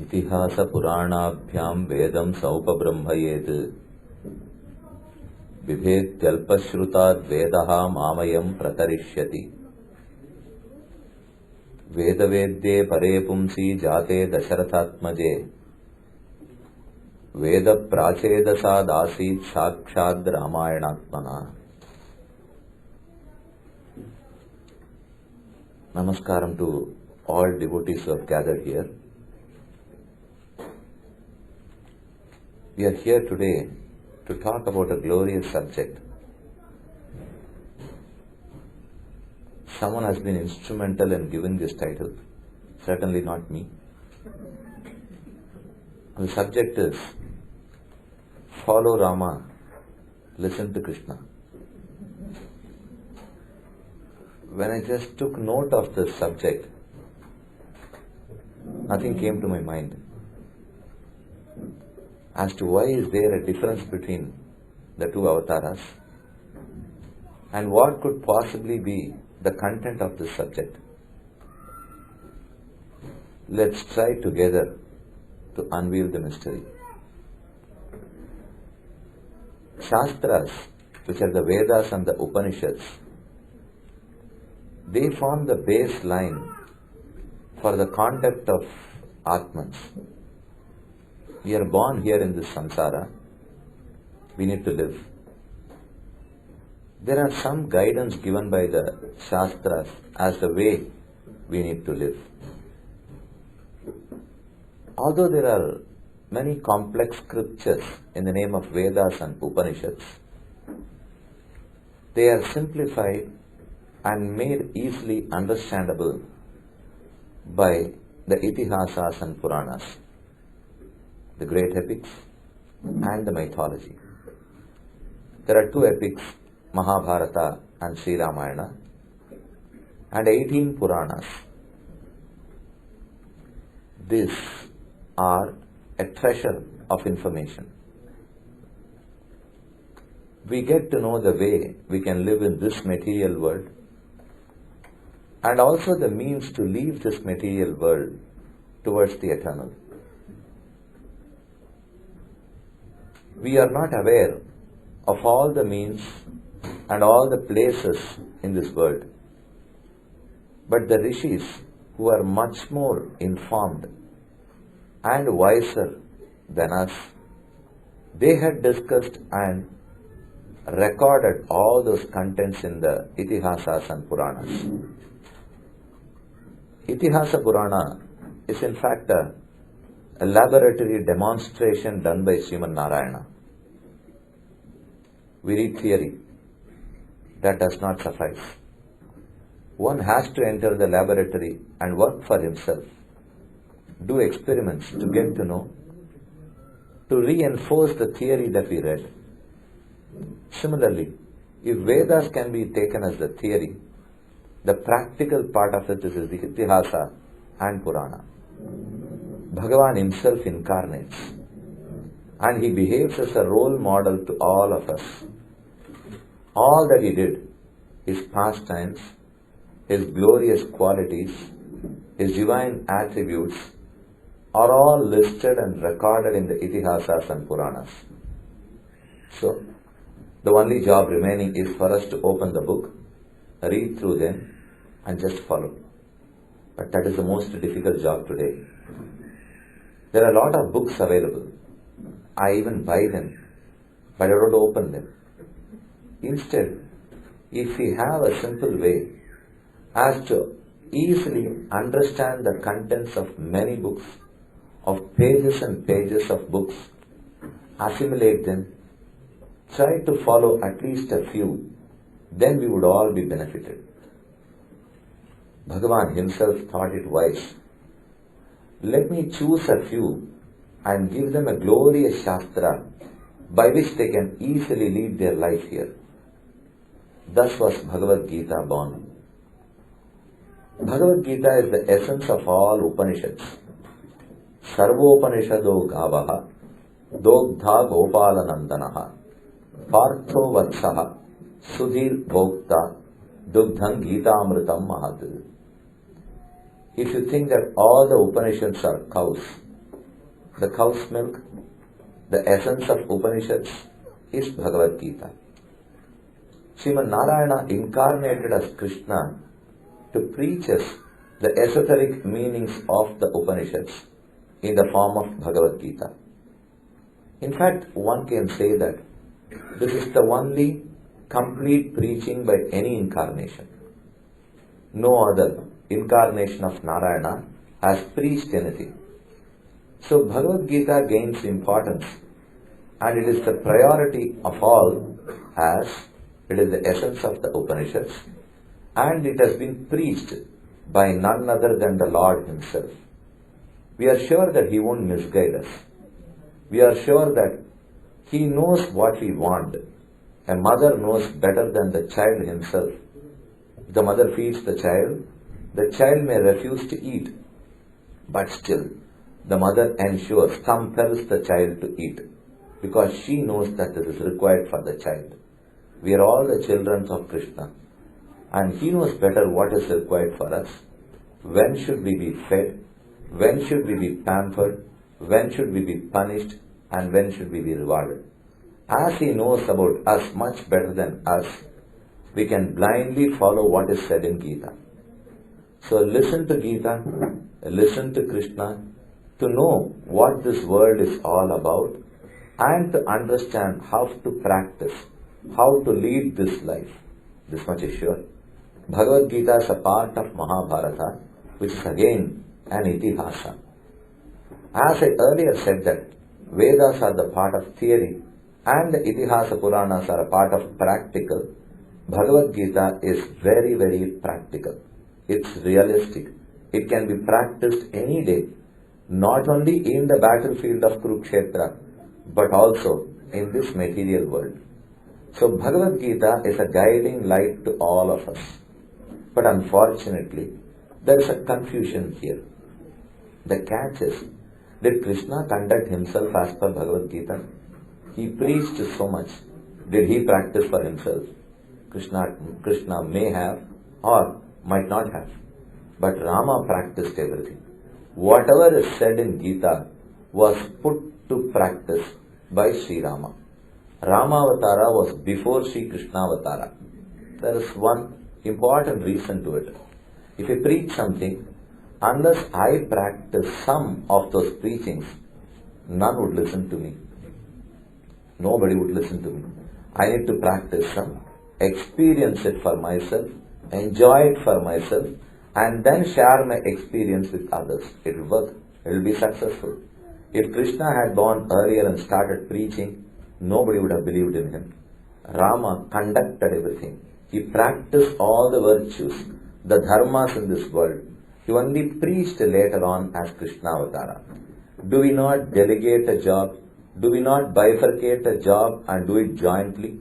इतिहास पुराणाभ्याम वेदम सौपब्रह्मयेत् बिभेत्यल्पश्रुताद् वेदः मामयं प्रतरिष्यति वेदवेद्ये परे पुंसि जाते दशरथात्मजे वेद प्राचेदसादासीत् साक्षात् रामायणात्मना. Namaskaram to all devotees who have gathered here. We are here today to talk about a glorious subject. Someone has been instrumental in giving this title, certainly not me. The subject is Follow Rama, Listen to Krishna. When I just took note of this subject, nothing came to my mind as to why is there a difference between the two avatars and what could possibly be the content of this subject. Let's try together to unveil the mystery. Shastras, which are the Vedas and the Upanishads, they form the baseline for the concept of Atmans. We are born here in this samsara. We need to live. There are some guidance given by the Shastras as the way we need to live. Although there are many complex scriptures in the name of Vedas and Upanishads, they are simplified and made easily understandable by the Itihasas and Puranas, the great epics and the mythology. There are two epics, Mahabharata and Sri Ramayana, and 18 Puranas. These are a treasure of information. We get to know the way we can live in this material world and also the means to leave this material world towards the eternal. We are not aware of all the means and all the places in this world. But the rishis, who are much more informed and wiser than us, they had discussed and recorded all those contents in the Itihasas and Puranas. Itihasa Purana is in fact a laboratory demonstration done by Sriman Narayana. We read theory. That does not suffice. One has to enter the laboratory and work for himself, do experiments to get to know, to reinforce the theory that we read. Similarly, if Vedas can be taken as the theory, the practical part of it is the Itihasa and Purana. Bhagavan himself incarnates and he behaves as a role model to all of us. All that he did, his pastimes, his glorious qualities, his divine attributes are all listed and recorded in the Itihasas and Puranas. So, the only job remaining is for us to open the book, read through them and just follow. But that is the most difficult job today. There are a lot of books available. I even buy them, but I don't open them. Instead, if we have a simple way as to easily understand the contents of many books, of pages and pages of books, assimilate them, try to follow at least a few, then we would all be benefited. Bhagavan himself thought it wise. Let me choose a few and give them a glorious Shastra by which they can easily lead their life here. Thus was Bhagavad Gita born. Bhagavad Gita is the essence of all Upanishads. Sarvopanishado Gavaha Dogdha Gopalanandanaha Partho Vatsaha Sudhir Bhokta Dugdham Gita-amritam Mahat. If you think that all the Upanishads are cows, the cow's milk, the essence of Upanishads is Bhagavad Gita. Sriman Narayana incarnated as Krishna to preach us the esoteric meanings of the Upanishads in the form of Bhagavad Gita. In fact, one can say that this is the only complete preaching by any incarnation. No other incarnation of Narayana has preached anything. So Bhagavad Gita gains importance, and it is the priority of all as it is the essence of the Upanishads, and it has been preached by none other than the Lord Himself. We are sure that He won't misguide us. We are sure that He knows what we want. A mother knows better than the child himself. If the mother feeds the child may refuse to eat, but still the mother ensures, compels the child to eat, because she knows that this is required for the child. We are all the children of Krishna, and He knows better what is required for us. When should we be fed? When should we be pampered? When should we be punished? And when should we be rewarded? As He knows about us much better than us, we can blindly follow what is said in Gita. So listen to Gita, listen to Krishna, to know what this world is all about, and to understand how to practice, how to lead this life. This much is sure. Bhagavad Gita is a part of Mahabharata, which is again an Itihasa. As I earlier said that Vedas are the part of theory and the Itihasa Puranas are a part of practical, Bhagavad Gita is very, very practical. It's realistic. It can be practiced any day, not only in the battlefield of Kurukshetra, but also in this material world. So Bhagavad Gita is a guiding light to all of us. But unfortunately, there is a confusion here. The catch is, did Krishna conduct himself as per Bhagavad Gita? He preached so much. Did he practice for himself? Krishna may have or might not have. But Rama practiced everything. Whatever is said in Gita was put to practice by Sri Rama. Rama Avatara was before Sri Krishna Avatara. There is one important reason to it. If I preach something, unless I practice some of those preachings, none would listen to me. Nobody would listen to me. I need to practice some, experience it for myself, enjoy it for myself, and then share my experience with others. It will work. It will be successful. If Krishna had born earlier and started preaching, nobody would have believed in him. Rama conducted everything. He practiced all the virtues, the dharmas in this world. He only preached later on as Krishna Avatara. Do we not delegate a job? Do we not bifurcate a job and do it jointly?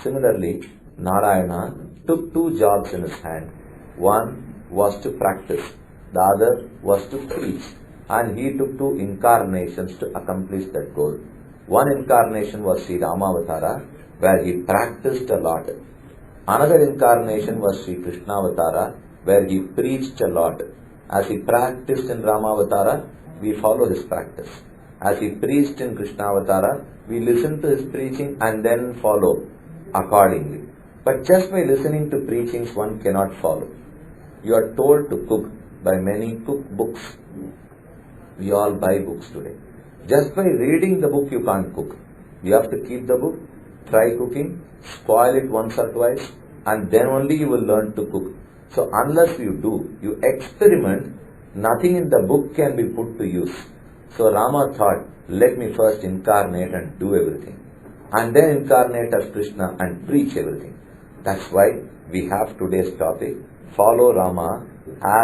Similarly, Narayana took two jobs in his hand. One was to practice, the other was to preach. And he took two incarnations to accomplish that goal. One incarnation was Sri Rama Avatara, where he practiced a lot. Another incarnation was Sri Krishna Avatara, where he preached a lot. As he practiced in Rama Avatara, we follow his practice. As he preached in Krishna Avatara, we listen to his preaching and then follow accordingly. But just by listening to preachings, one cannot follow. You are told to cook by many cookbooks. We all buy books today. Just by reading the book, you can't cook. You have to keep the book, try cooking, spoil it once or twice, and then only you will learn to cook. So unless you experiment, nothing in the book can be put to use. So Rama thought, let me first incarnate and do everything, and then incarnate as Krishna and preach everything. That's why we have today's topic, follow Rama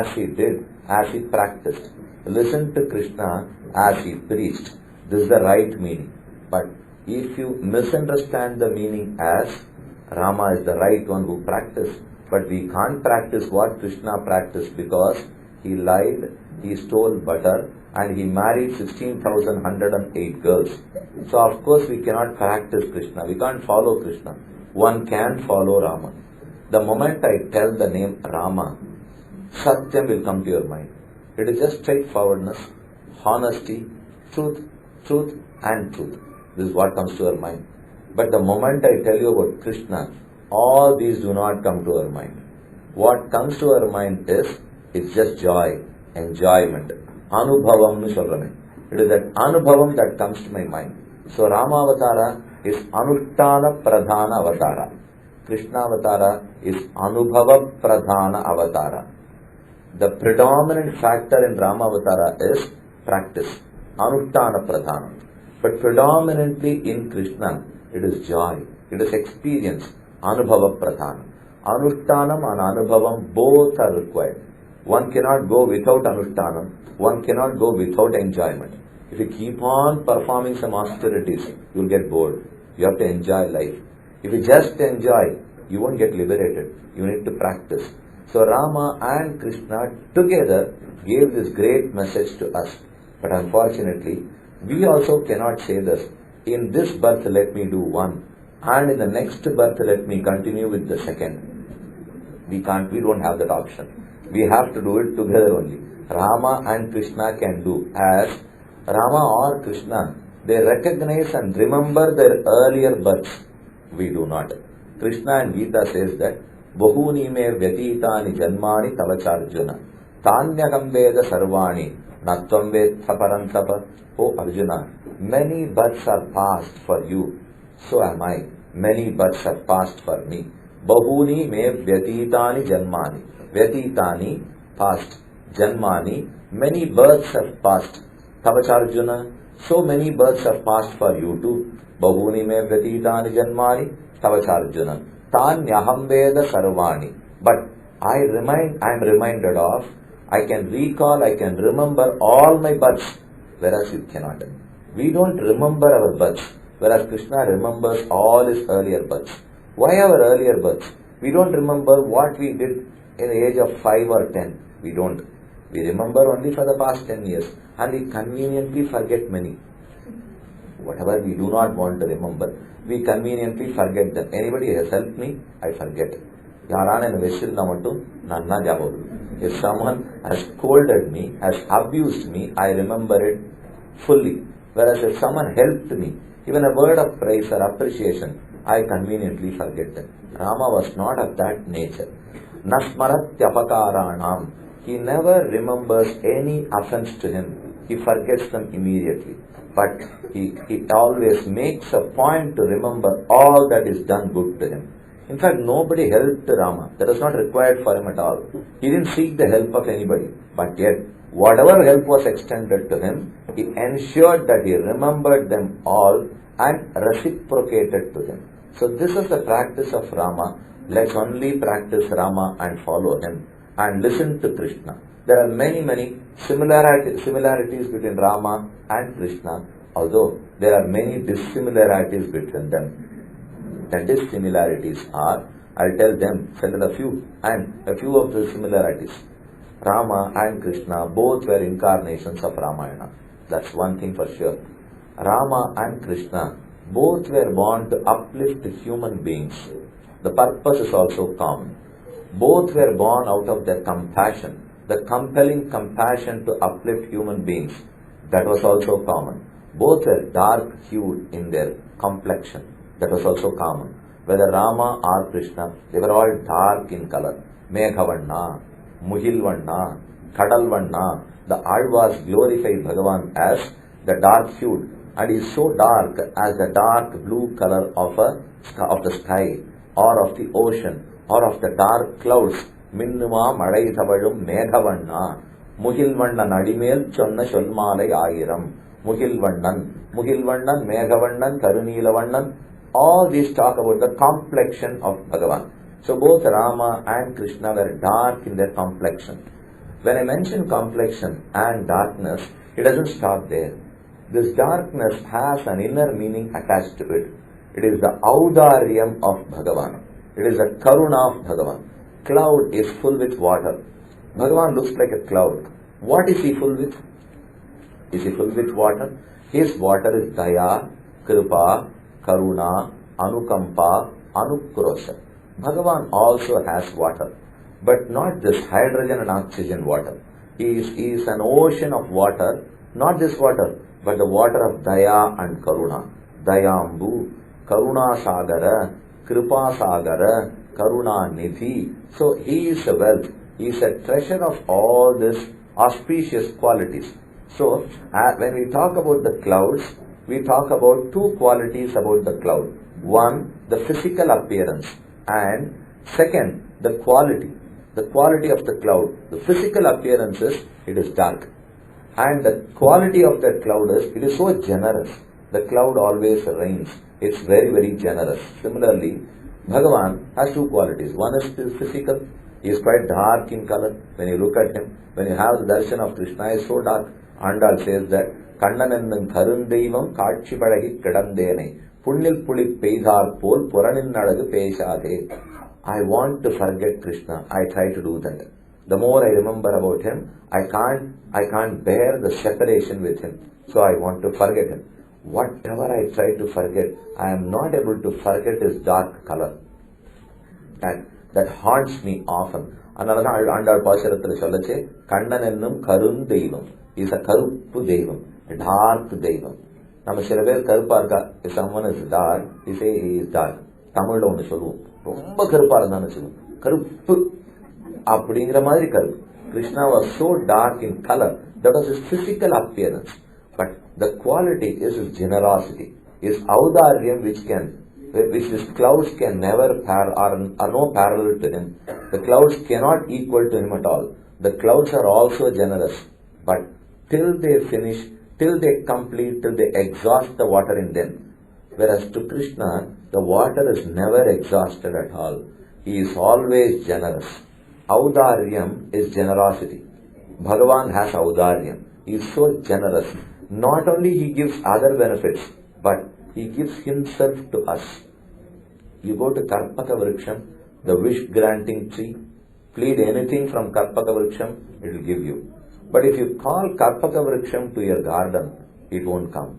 as he did, as he practiced. Listen to Krishna as he preached. This is the right meaning. But if you misunderstand the meaning as Rama is the right one who practiced, But we can't practice what Krishna practiced because he lied, he stole butter, and he married 16,108 girls. So of course we cannot practice Krishna. We can't follow Krishna. One can follow Rama. The moment I tell the name Rama, Satyam will come to your mind. It is just straightforwardness, honesty, truth, truth and truth. This is what comes to your mind. But the moment I tell you about Krishna, all these do not come to our mind. What comes to our mind is, it's just joy, enjoyment. Anubhavam nu solrame. It is that Anubhavam that comes to my mind. So Rama Avatara is Anushtana Pradhana Avatara. Krishna Avatara is Anubhava Pradhana Avatara. The predominant factor in Rama Avatara is practice, Anushtana Pradhana. But predominantly in Krishna, it is joy, it is experience, Anubhava Pradhana. Anushtanam and Anubhavam both are required. One cannot go without Anushtanam, one cannot go without enjoyment. If you keep on performing some austerities, you will get bored. You have to enjoy life. If you just enjoy, you won't get liberated. You need to practice. So Rama and Krishna together gave this great message to us. But unfortunately, we also cannot say this. In this birth let me do one, and in the next birth let me continue with the second. We don't have that option. We have to do it together only. Rama and Krishna can do as Rama or Krishna. They recognize and remember their earlier births. We do not. Krishna and Gita says that Bahuni me vyatitani janmani tavacharjuna tanyakam veda sarvani natvam vedha parantapa. O Arjuna, many births are past for you. So am I. Many births have passed for me. Bahuni me vyatitani janmani. Vyatitani, past. Janmani, many births have passed. Tavacharjuna, so many births have passed for you too. Bahuni me vyatitani janmani. Tavacharjuna. Tanyaham veda sarvani. But I am reminded of, I can recall, I can remember all my births, whereas you cannot. We don't remember our births, whereas Krishna remembers all his earlier births. Why our earlier births? We don't remember what we did in the age of 5 or 10. We don't. We remember only for the past 10 years, and we conveniently forget many. Whatever we do not want to remember, we conveniently forget them. Anybody has helped me, I forget. If someone has scolded me, has abused me, I remember it fully. Whereas if someone helped me, even a word of praise or appreciation, I conveniently forget them. Rama was not of that nature. Nasmaratyapakaranam. He never remembers any offense to him. He forgets them immediately. But he always makes a point to remember all that is done good to him. In fact, nobody helped Rama. That was not required for him at all. He didn't seek the help of anybody. But yet, whatever help was extended to him, he ensured that he remembered them all and reciprocated to them. So this is the practice of Rama. Let's only practice Rama and follow him and listen to Krishna. There are many similarities between Rama and Krishna, although there are many dissimilarities between them. The dissimilarities are, I'll tell them, settle a few of the similarities. Rama and Krishna both were incarnations of Ramayana. That's one thing for sure. Rama and Krishna both were born to uplift human beings. The purpose is also common. Both were born out of their compassion. The compelling compassion to uplift human beings, that was also common. Both were dark-hued in their complexion, that was also common. Whether Rama or Krishna, they were all dark in color. Meghavanna, Muhilvanna, Kadalvanna. The Alvas glorify Bhagavan as the dark-hued, and he is so dark as the dark blue color of the sky, or of the ocean, or of the dark clouds. Minnuma Madaithavalum Meghavanna, Muhilvannan Adimel Chonna Solmalai Ayiram, Muhilvannan, Meghavannan, Karunilavannan. All these talk about the complexion of Bhagavan. So both Rama and Krishna were dark in their complexion. When I mention complexion and darkness, it doesn't stop there. This darkness has an inner meaning attached to it. It is the Audaryam of Bhagavan. It is the Karuna of Bhagavan. cloud is full with water. Bhagavan looks like a cloud. What is he full with? Is he full with water? His water is Daya, Kripa, Karuna, Anukampa, Anukrosha. Bhagavan also has water, but not this hydrogen and oxygen water. He is an ocean of water, not this water, but the water of Daya and Karuna. Dayambu, Karuna Sagara, Kripa Sagara, Karuna Nidhi. So he is a wealth. He is a treasure of all these auspicious qualities. So when we talk about the clouds, we talk about two qualities about the cloud. One, the physical appearance, and second, the quality of the cloud. The physical appearance is, it is dark, and the quality of that cloud is, it is so generous. The cloud always rains. It's very, very generous. Similarly, Bhagavan has two qualities. One is his physical. He is quite dark in color. When you look at him, when you have the darshan of Krishna, he is so dark. Andal says that, Kannanennum Karundeivam Kaatchi Padagi Kadandene Punnil Puli Peidhar Pol Puranin Nadagu Peshade. I want to forget Krishna. I try to do that. The more I remember about him, I can't bear the separation with him. So I want to forget him. Whatever I try to forget, I am not able to forget his dark color. That haunts me often. அதனாலதான் ஆண்டாள் பாசுரத்தில் சொல்லச்சே கண்ணன் என்னும் கருந்தெய்வம் is a கருப்பு தெய்வம், dark தெய்வம். நம்ம சில பேர் கருப்பா இருக்கா, someone is dark, we say he is dark. தமிழ்ல ஒன்று சொல்லுவோம், ரொம்ப கருப்பா இருந்தான்னு சொல்லுவோம், கருப்பு அப்படிங்கிற மாதிரி கருப்பு. Krishna was so dark in color, that was his physical appearance. But the quality is his generosity, his audaryam, which his clouds can never are no parallel to him. The clouds cannot equal to him at all. The clouds are also generous, but till they finish, till they complete, till they exhaust the water in them. Whereas to Krishna, the water is never exhausted at all. He is always generous. Audaryam is generosity. Bhagavan has audaryam. He is so generous. Not only he gives other benefits, but he gives himself to us. You go to Karpaka Vriksham, the wish-granting tree, plead anything from Karpaka Vriksham, it will give you. But if you call Karpaka Vriksham to your garden, it won't come.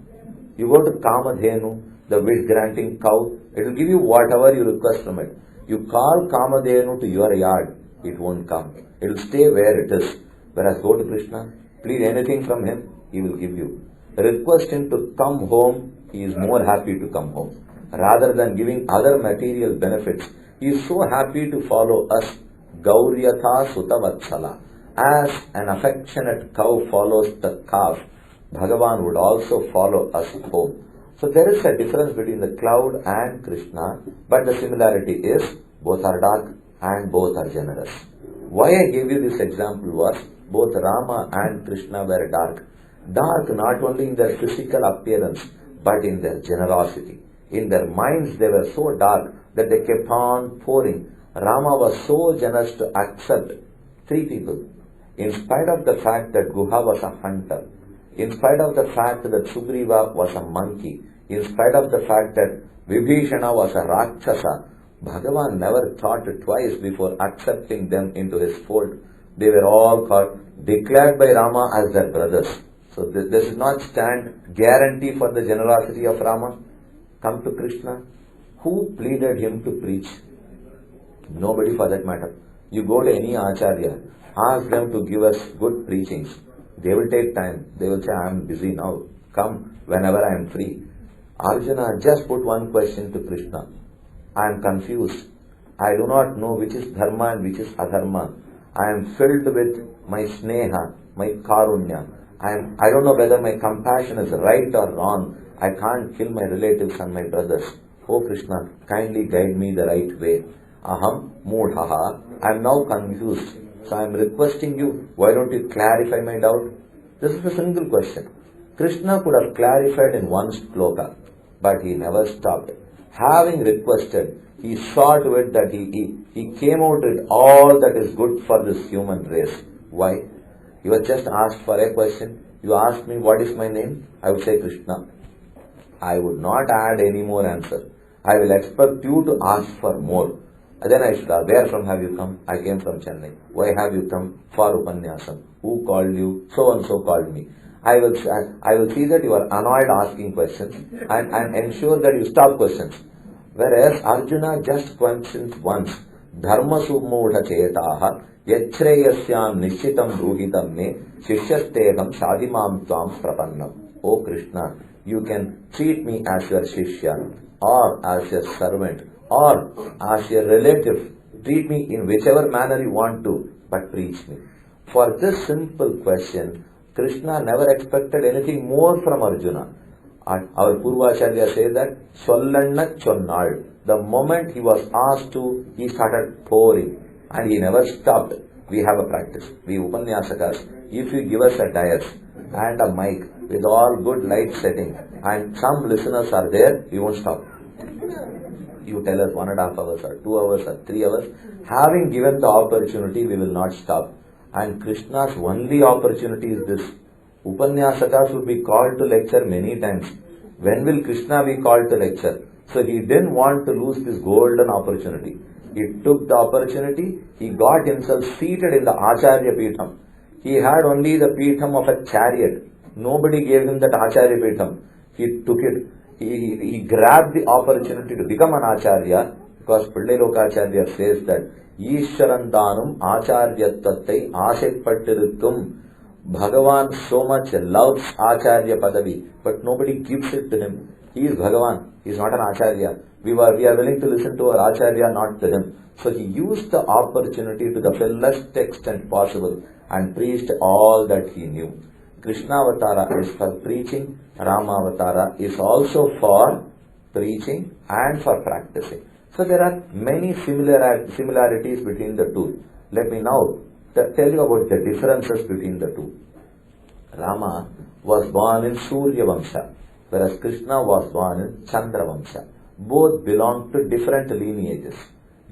You go to Kamadhenu, the wish-granting cow, it will give you whatever you request from it. You call Kamadhenu to your yard, it won't come. It will stay where it is. Whereas go to Krishna, plead anything from him, he will give you. Request him to come home, he is more happy to come home. Rather than giving other material benefits, he is so happy to follow us. Gauryatha Sutavatsala. As an affectionate cow follows the calf, Bhagavan would also follow us home. So there is a difference between the cloud and Krishna, but the similarity is both are dark and both are generous. Why I gave you this example was both Rama and Krishna were dark. Dark not only in their physical appearance, but in their generosity. In their minds they were so dark that they kept on pouring. Rama was so generous to accept 3 people. In spite of the fact that Guha was a hunter, in spite of the fact that Sugriva was a monkey, in spite of the fact that Vibhishana was a Rakshasa, Bhagavan never thought twice before accepting them into his fold. They were all declared by Rama as their brothers. So this does not stand guarantee for the generosity of Rama. Come to Krishna. Who pleaded him to preach? Nobody for that matter. You go to any Acharya, ask them to give us good preachings. They will take time. They will say, I am busy now. Come whenever I am free. Arjuna just put one question to Krishna. I am confused. I do not know which is dharma and which is adharma. I am filled with my sneha, my karunya. I don't know whether my compassion is right or wrong. I can't kill my relatives and my brothers. Oh Krishna, kindly guide me the right way. Aham mudhaha. I am now confused. So I am requesting you, why don't you clarify my doubt? This is a single question. Krishna could have clarified in one shloka, but he never stopped. Having requested, he saw to it that he came out with all that is good for this human race. Why? You have just asked for a question. You asked me, what is my name? I would say Krishna. I would not add any more answer. I will expect you to ask for more. And then I should ask, where from have you come? I came from Chennai. Why have you come? For Upanyasam. Who called you? So and so called me. I will see that you are annoyed asking questions and ensure that you stop questions. Whereas Arjuna just questions once. Dharma sumudha chetaha yachreyasyam nishitam ruhitam me shishyasteham sadimam tvam prapannam. O Krishna, you can treat me as your shishya or as your servant or as your relative. Treat me in whichever manner you want to, but preach me. For this simple question, Krishna never expected anything more from Arjuna. Our Purvacharya says that Sollanna Chonnal. The moment he was asked to, he started pouring and he never stopped. We have a practice. We Upanyasakas, if you give us a dais and a mic with all good light setting and some listeners are there, we won't stop. You tell us 1.5 hours or 2 hours or 3 hours. Having given the opportunity, we will not stop. And Krishna's only opportunity is this. Upanyasakas would be called to lecture many times. When will Krishna be called to lecture? So he didn't want to lose this golden opportunity. He took the opportunity, he got himself seated in the Acharya Peetham. He had only the Peetham of a chariot. Nobody gave him that Acharya Peetham. He took it. He grabbed the opportunity to become an Acharya, because Pillai Lokacharya says that Ishwarandanum Acharyattattai Ashepattirukkum. Bhagavan so much loves Acharya Padavi, but nobody gives it to him. He is Bhagavan, he is not an Acharya. We are willing to listen to our Acharya, not to him. So he used the opportunity to the fullest extent possible and preached all that he knew. Krishna Avatara is for preaching, Rama Avatara is also for preaching and for practicing. So there are many similarities between the two. Let me now tell you about the differences between the two. Rama was born in Surya Vamsha, whereas Krishna was born in Chandra Vamsha. Both belonged to different lineages,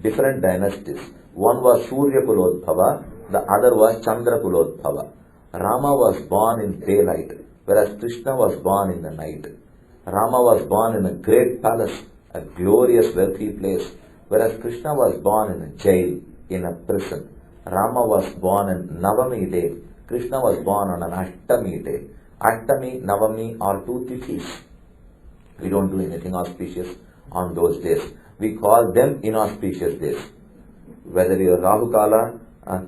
different dynasties. One was Surya Kulodbhava, the other was Chandra Kulodbhava. Rama was born in daylight, whereas Krishna was born in the night. Rama was born in a great palace, a glorious wealthy place, whereas Krishna was born in a jail, in a prison. Rama was born on Navami day, Krishna was born on an Ashtami day. Ashtami, Navami are 2 tithis. We don't do anything auspicious on those days. We call them inauspicious days. Whether you are Rahu Kala,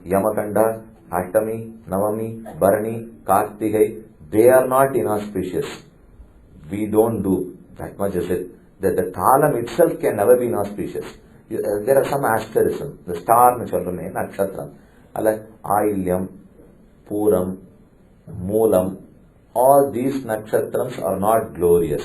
Yamakanda, Ashtami, Navami, Bharani, Kartigai, they are not inauspicious. We don't do. That much is it. That the Kalam itself can never be inauspicious. There are some asterism. The star Nachalame, Nakshatram. Like Ailyam, Puram, Moolam, all these nakshatrams are not glorious.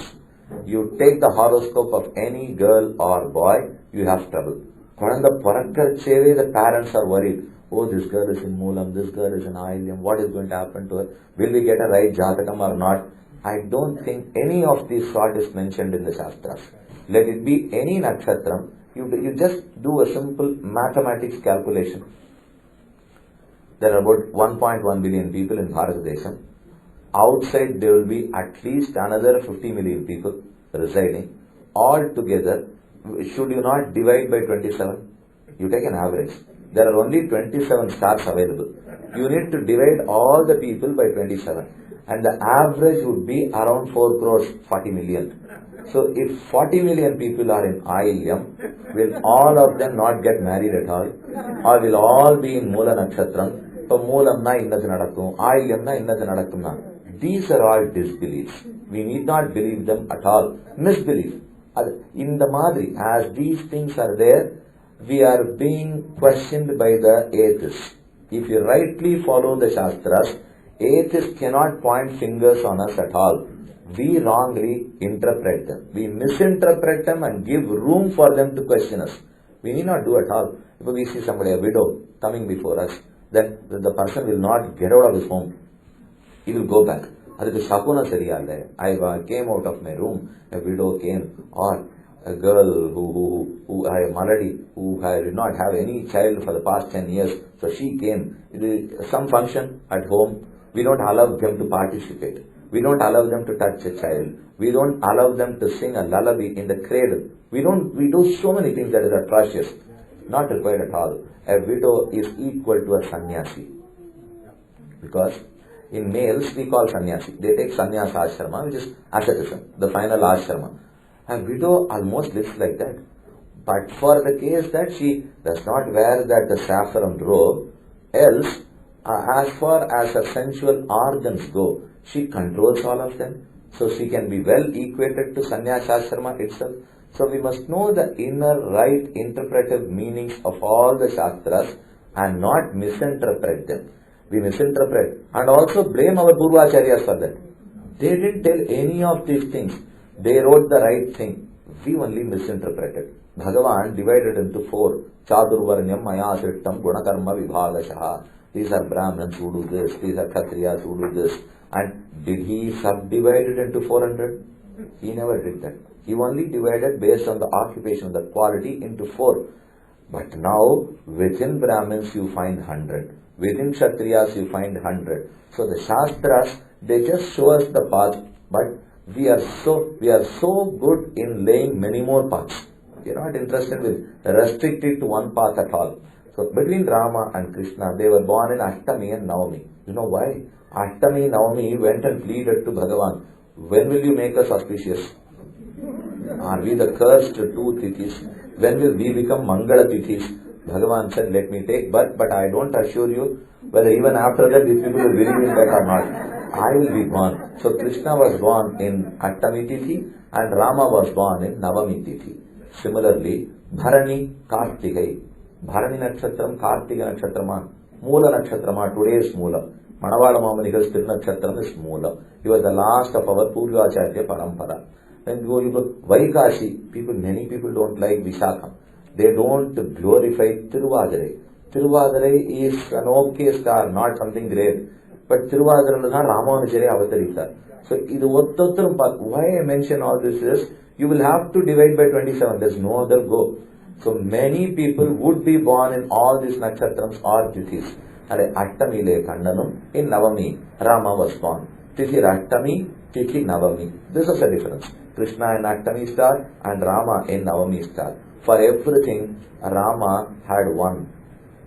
You take the horoscope of any girl or boy, you have trouble. The parents are worried. Oh, this girl is in Moolam, this girl is in Ailyam, what is going to happen to her? Will we get a right Jatakam or not? I don't think any of these sort is mentioned in the Shastras. Let it be any nakshatram. You just do a simple mathematics calculation. There are about 1.1 billion people in Bharatadesham. Outside there will be at least another 50 million people residing. All together, should you not divide by 27? You take an average. There are only 27 stars available. You need to divide all the people by 27. And the average would be around 4 crores, 40 million. So if 40 million people are in Ailyam, will all of them not get married at all? Or will all be in Moola Nakshatram? So Moolam na innathu nadakkum, Ailyam na innathu nadakkum na. These are all disbeliefs. We need not believe them at all. Misbelief. In the Madri, as these things are there, we are being questioned by the atheists. If you rightly follow the Shastras, atheists cannot point fingers on us at all. We wrongly interpret them. We misinterpret them and give room for them to question us. We need not do at all. If we see somebody, a widow, coming before us, then the person will not get out of his home. He will go back. Adukku shakuna sariyalla. I came out of my room, a widow came, or a girl who had a malady, who did not have any child for the past 10 years, so she came. Some function at home, we don't allow them to participate. We don't allow them to touch a child. We don't allow them to sing a lullaby in the cradle. We do so many things that is atrocious. Not required at all. A widow is equal to a sannyasi. Because in males we call sannyasi. They take sannyasa ashrama, which is asceticism, the final ashrama. A widow almost lives like that. But for the case that she does not wear that saffron robe, else, as far as her sensual organs go, she controls all of them. So she can be well equated to sannyasa ashrama itself. So we must know the inner right interpretive meanings of all the shastras and not misinterpret them. We misinterpret and also blame our Purvacharyas for that. They didn't tell any of these things. They wrote the right thing. We only misinterpreted. Bhagavan divided into 4. Chadurvarnyam maya srittam gunakarma vibhagashaha. These are Brahmins who do this. These are Kshatriyas who do this. And did he subdivide it into 400? He never did that. He only divided based on the occupation, the quality into 4. But now, within Brahmins you find 100. Within Kshatriyas you find 100. So the Shastras, they just show us the path, but we are so good in laying many more paths. We are not interested with restricted to one path at all. So between Rama and Krishna, they were born in Ashtami and Navami. You know why? Ashtami, Navami went and pleaded to Bhagavan, when will you make us auspicious? Are we the cursed 2 tithis? When will we become Mangala tithis? Bhagavan said, let me take birth, but I don't assure you whether even after that these people will believe in that or not. I will be born. So Krishna was born in Ashtami tithi and Rama was born in Navami tithi. Similarly, Bharani, Kartikai. Bharani nakshatram, Kartika nakshatrama, Moola nakshatrama, today's Moola. Manavala Mamunikal's Nakshatra is Moola. He was the last of our Purvacharya Parampara. Then you go Vaikashi, many people don't like Vishakha. They don't glorify Tiruvadarai. Tiruvadarai is an okay star, not something great. But Tiruvadarai is not Ramanujare Avatarita. So, why I mention all this is, you will have to divide by 27. There is no other go. So, many people would be born in all these nakshatrams or tithis. Ashtami le Kandanam, in Navami, Rama was born. Tithi Ashtami, Tithi Navami. This is a difference. Krishna in Ashtami star and Rama in Navami star. For everything, Rama had one.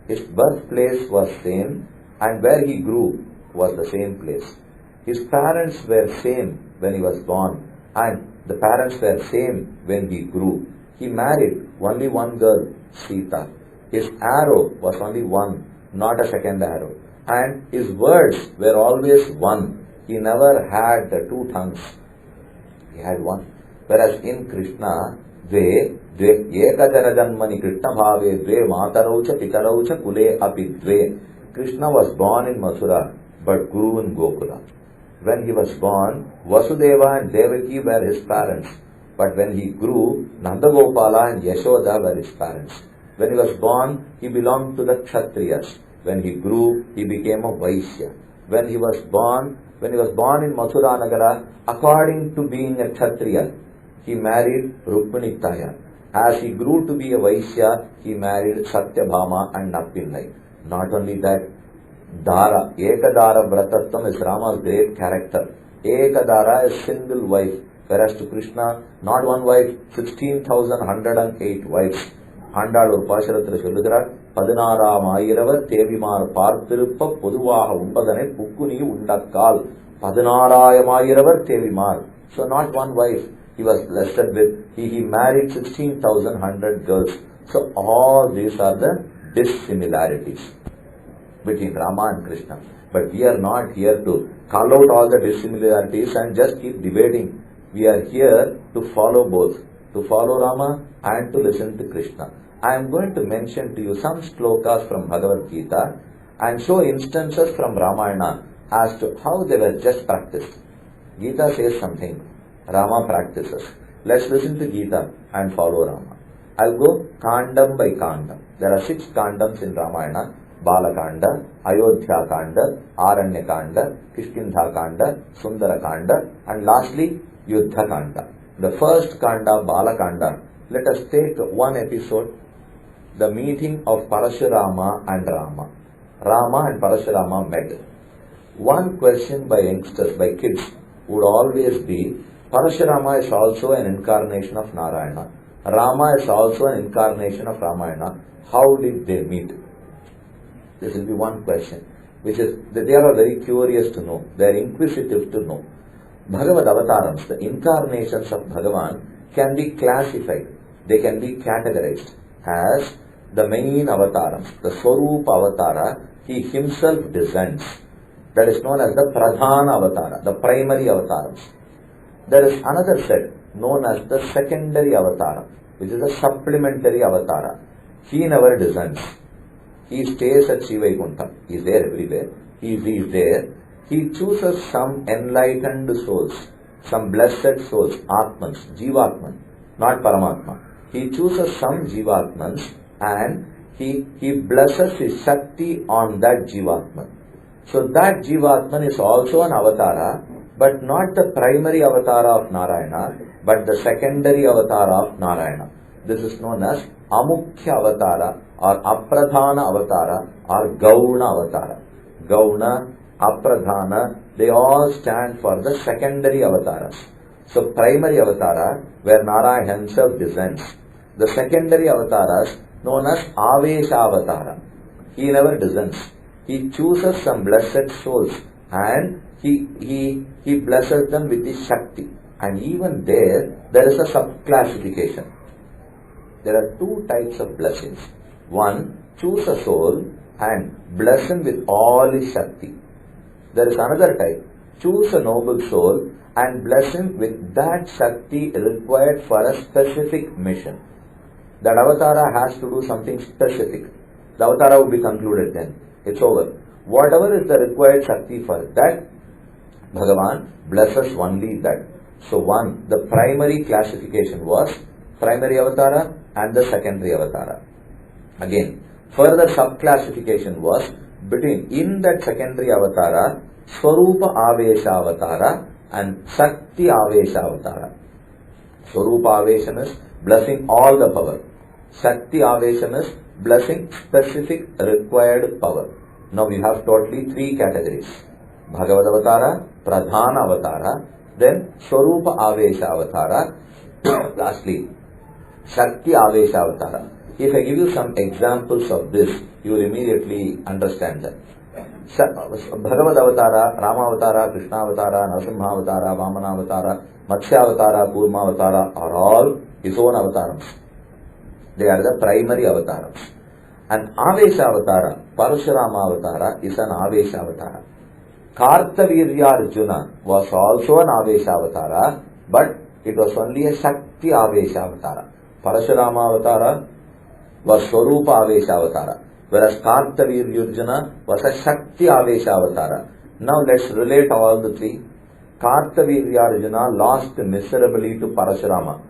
His birthplace was same and where he grew was the same place. His parents were same when he was born and the parents were same when he grew. He married only one girl, Sita. His arrow was only one, not a second arrow. And his words were always one. He never had the 2 tongues. He had one. Whereas in Krishna, Ekajanajanmani Krishna Bhave Dve Mataraucha Pitaraucha Kule Api Dve. Krishna was born in Mathura but grew in Gokula. When he was born, Vasudeva and Devaki were his parents. But when he grew, Nandagopala and Yashoda were his parents. When he was born, he belonged to the Kshatriyas. When he grew, he became a Vaishya. When he was born in Mathura Nagara, according to being a Kshatriya, he married Rukminitaya. As he grew to be a Vaishya, he married Satyabhama and Nappinai. Not only that, Dara, Ekadara Vratatvam is Rama's great character. Ekadara is single wife, whereas to Krishna, not one wife, 16,108 wives. Andal ஒரு பாசுரத்தில் சொல்லுகிறார், 16,000 தேவிமார் பார்த்திருப்ப பொதுவாக உண்பதனை புக்குனி உண்டக்கால் 16,000 தேவிமார். So not one wife he was blessed with. He married 16,100 girls. So all these are the dissimilarities between Rama and Krishna. But we are not here to call out all the dissimilarities and just keep debating. We are here to follow both, to follow Rama and to listen to Krishna. I am going to mention to you some shlokas from Bhagavad Gita and show instances from Ramayana as to how they were just practiced. Gita says something, Rama practices. Let's listen to Gita and follow Rama. I'll go kandam by kandam. There are 6 kandams in Ramayana: Balakanda, Ayodhya Kanda, Aranya Kanda, Kishkindha Kanda, Sundara Kanda, and lastly Yuddha Kanda. The first Kanda, Balakanda, let us take one episode, the meeting of Parashurama and Rama. Rama and Parashurama met. One question by youngsters, by kids, would always be, Parashurama is also an incarnation of Narayana. Rama is also an incarnation of Ramayana. How did they meet? This will be one question, which is that they are very curious to know. They are inquisitive to know. Bhagavad Avatarams, the incarnations of Bhagavan, can be classified. They can be categorized as the main avatarams. The Swarupa Avatara, he himself descends. That is known as the Pradhana Avatara, the primary avatarams. There is another set known as the secondary avatara, which is a supplementary avatara. He never descends. He stays at Srivaikuntha. He is there everywhere. He is there. He chooses some enlightened souls, some blessed souls, Atmans, Jivatman, not Paramatma. He chooses some Jivatmans and he blesses his Shakti on that Jivatman. So that Jivatman is also an avatara, but not the primary avatara of Narayana, but the secondary avatara of Narayana. This is known as Amukhya avatara or Apradhana avatara or Gauna avatara. Gauna, Apradhana, they all stand for the secondary avataras. So primary avatara, where Narayana himself descends. The secondary avataras known as Avesha avatara. He never descends. He chooses some blessed souls and he blesses them with his Shakti. And even there is a sub-classification. There are two types of blessings. One, choose a soul and bless him with all his Shakti. There is another type, choose a noble soul and bless him with that Shakti required for a specific mission. That avatara has to do something specific. The avatara will be concluded then. It's over. Whatever is the required Shakti for that, Bhagavan blesses only that. So one, the primary classification was primary avatara and the secondary avatara. Again, further sub-classification was between, in that secondary avatara, Swarupa Avesha avatara and Shakti Avesha avatara. Swarupa Avesha is blessing all the power. Shakti Avesha is blessing specific required power. Now we have totally three categories. Bhagavad Avatara, Pradhana Avatara, then Swarupa Avesha Avatara, lastly Shakti Avesha Avatara. If I give you some examples of this, you will immediately understand that. Bhagavad Avatara, Rama Avatara, Krishna Avatara, Narasimha Avatara, Vamana Avatara, Matsya Avatara, Kurma Avatara are all his own avatarams. They are the primary avatarams. And Avesha Avatara, Parashurama Avatara is an Avesha Avatara. Kartavirya Arjuna was also an Avesha Avatara, but it was only a Shakti Avesha Avatara. Parashurama Avatara was Swarupa Avesha Avatara, whereas Kartavirya Arjuna was a Shakti Avesha Avatara. Now let's relate all the three. Kartavirya Arjuna lost miserably to Parashurama.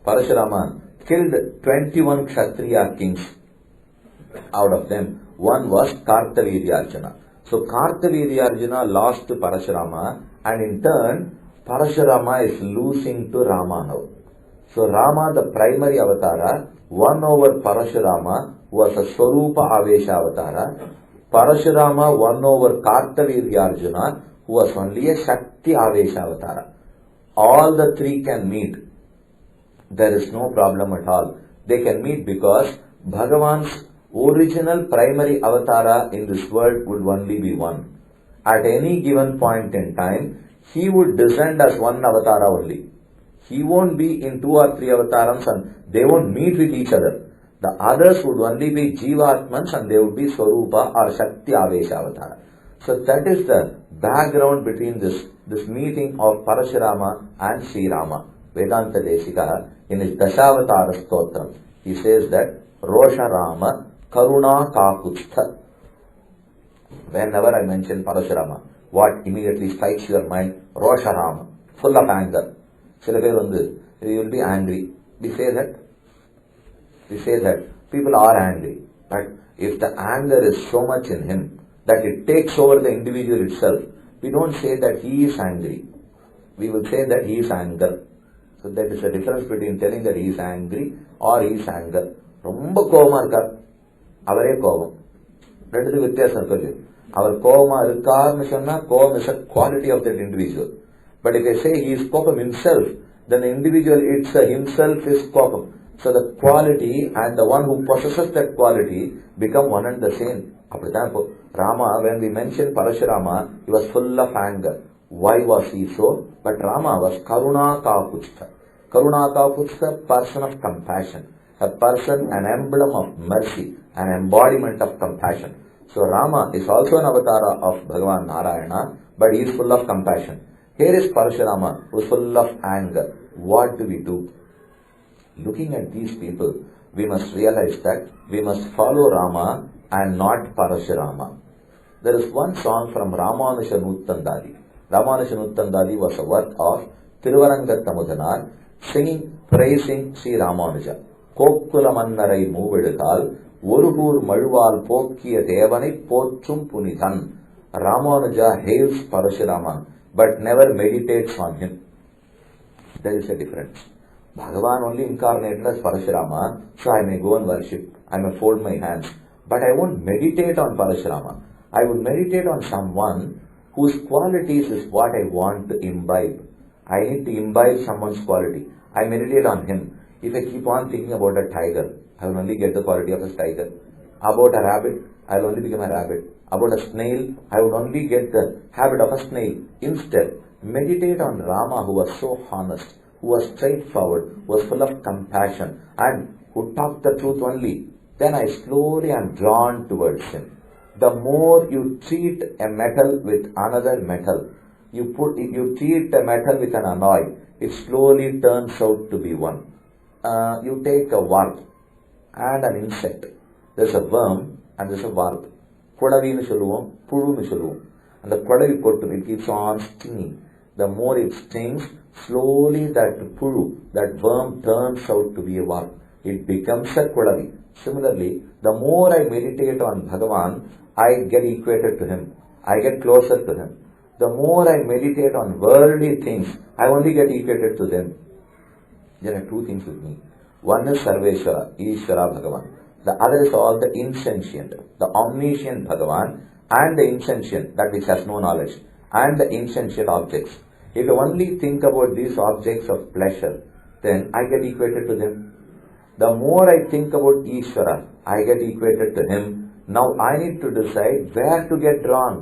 Parashurama killed 21 Kshatriya kings. Out of them, one was Kartavirya Arjuna. So Kartavirya Arjuna lost to Parashurama, and in turn, Parashurama is losing to Rama now. So Rama, the primary avatara, won over Parashurama, who was a Swarupa Avesha avatara. Parashurama won over Kartavirya Arjuna, who was only a Shakti Avesha avatara. All the three can meet. There is no problem at all. They can meet because Bhagavan's original primary avatara in this world would only be one. At any given point in time, he would descend as one avatara only. He won't be in two or three avatarams and they won't meet with each other. The others would only be Jivatmans and they would be Swarupa or Shakti Avesha avatara. So that is the background between this meeting of Parashurama and Sri Rama. Vedanta Desika, in his Dashavatara Stotram, he says that Rosha Rama Karuna Kakutstha. Whenever I mention Parashurama, what immediately strikes your mind? Rosha Rama, full of anger. You will be angry. We say that people are angry. But if the anger is so much in him that it takes over the individual itself, we don't say that he is angry. We will say that he is anger. So that is the difference between telling that he is angry or he is anger. ரொம்ப கோபமா இருக்கார், அவரே கோபம். ரெண்டுத்துக்கு வித்தியாசம் இருக்கு இல்லையா? அவர் கோபமா இருக்காருன்னு சொன்னா கோபம் is a quality of that individual. But if I say he is கோபம் himself, then the individual himself is கோபம். So the quality and the one who possesses that quality become one and the same. அப்படிதான் இப்போ Rama, when we mention Parashurama, he was full of anger. Why was he so? But Rama was Karuna Kapuchta. Karuna Kapuchta, person of compassion. A person, an emblem of mercy, an embodiment of compassion. So Rama is also an avatara of Bhagavan Narayana, but he is full of compassion. Here is Parashurama, who is full of anger. What do we do? Looking at these people, we must realize that we must follow Rama and not Parashurama. There is one song from Ramanuja Nuttandadi. Ramanuja Nuttandadi was a work of Thiruvarangathamudhanar singing, praising Sri Ramanuja. கோக்குலமன்னரை மூவெழுதால் ஒருகூர் மழுவால் போக்கிய தேவனை போற்றும் புனிதன். Ramanuja hails Parashurama but never meditates on him. There is a difference. Bhagavan only incarnated as Parashurama, so I may go and worship, I may fold my hands, but I won't meditate on Parashurama. I would meditate on someone whose qualities is what I want to imbibe. I need to imbibe someone's quality. I meditate on him. If I keep on thinking about a tiger, I will only get the quality of a tiger. About a rabbit, I will only become a rabbit. About a snail, I would only get the habit of a snail. Instead, meditate on Rama, who was so honest, who was straightforward, who was full of compassion, and who talked the truth only. Then I slowly am drawn towards him. The more you treat a metal with another metal, you treat a metal with an alloy, it slowly turns out to be one. You take a wasp and an insect. There's a worm and there's a wasp. Kodavinu solluvom, pulunu solluvom. And the kodavi pottu, it keeps on stinging. The more it stings, slowly that pulu, that worm turns out to be a wasp. It becomes a kodavi. Similarly, the more I meditate on Bhagavan, I get equated to him. I get closer to him. The more I meditate on worldly things, I only get equated to them. There are two things with me. One is Sarveshwara, Ishvara Bhagavan. The other is all the insentient, the omniscient Bhagavan, and the insentient, that which has no knowledge, and the insentient objects. If you only think about these objects of pleasure, then I get equated to them. The more I think about Ishvara, I get equated to him. Now I need to decide where to get drawn.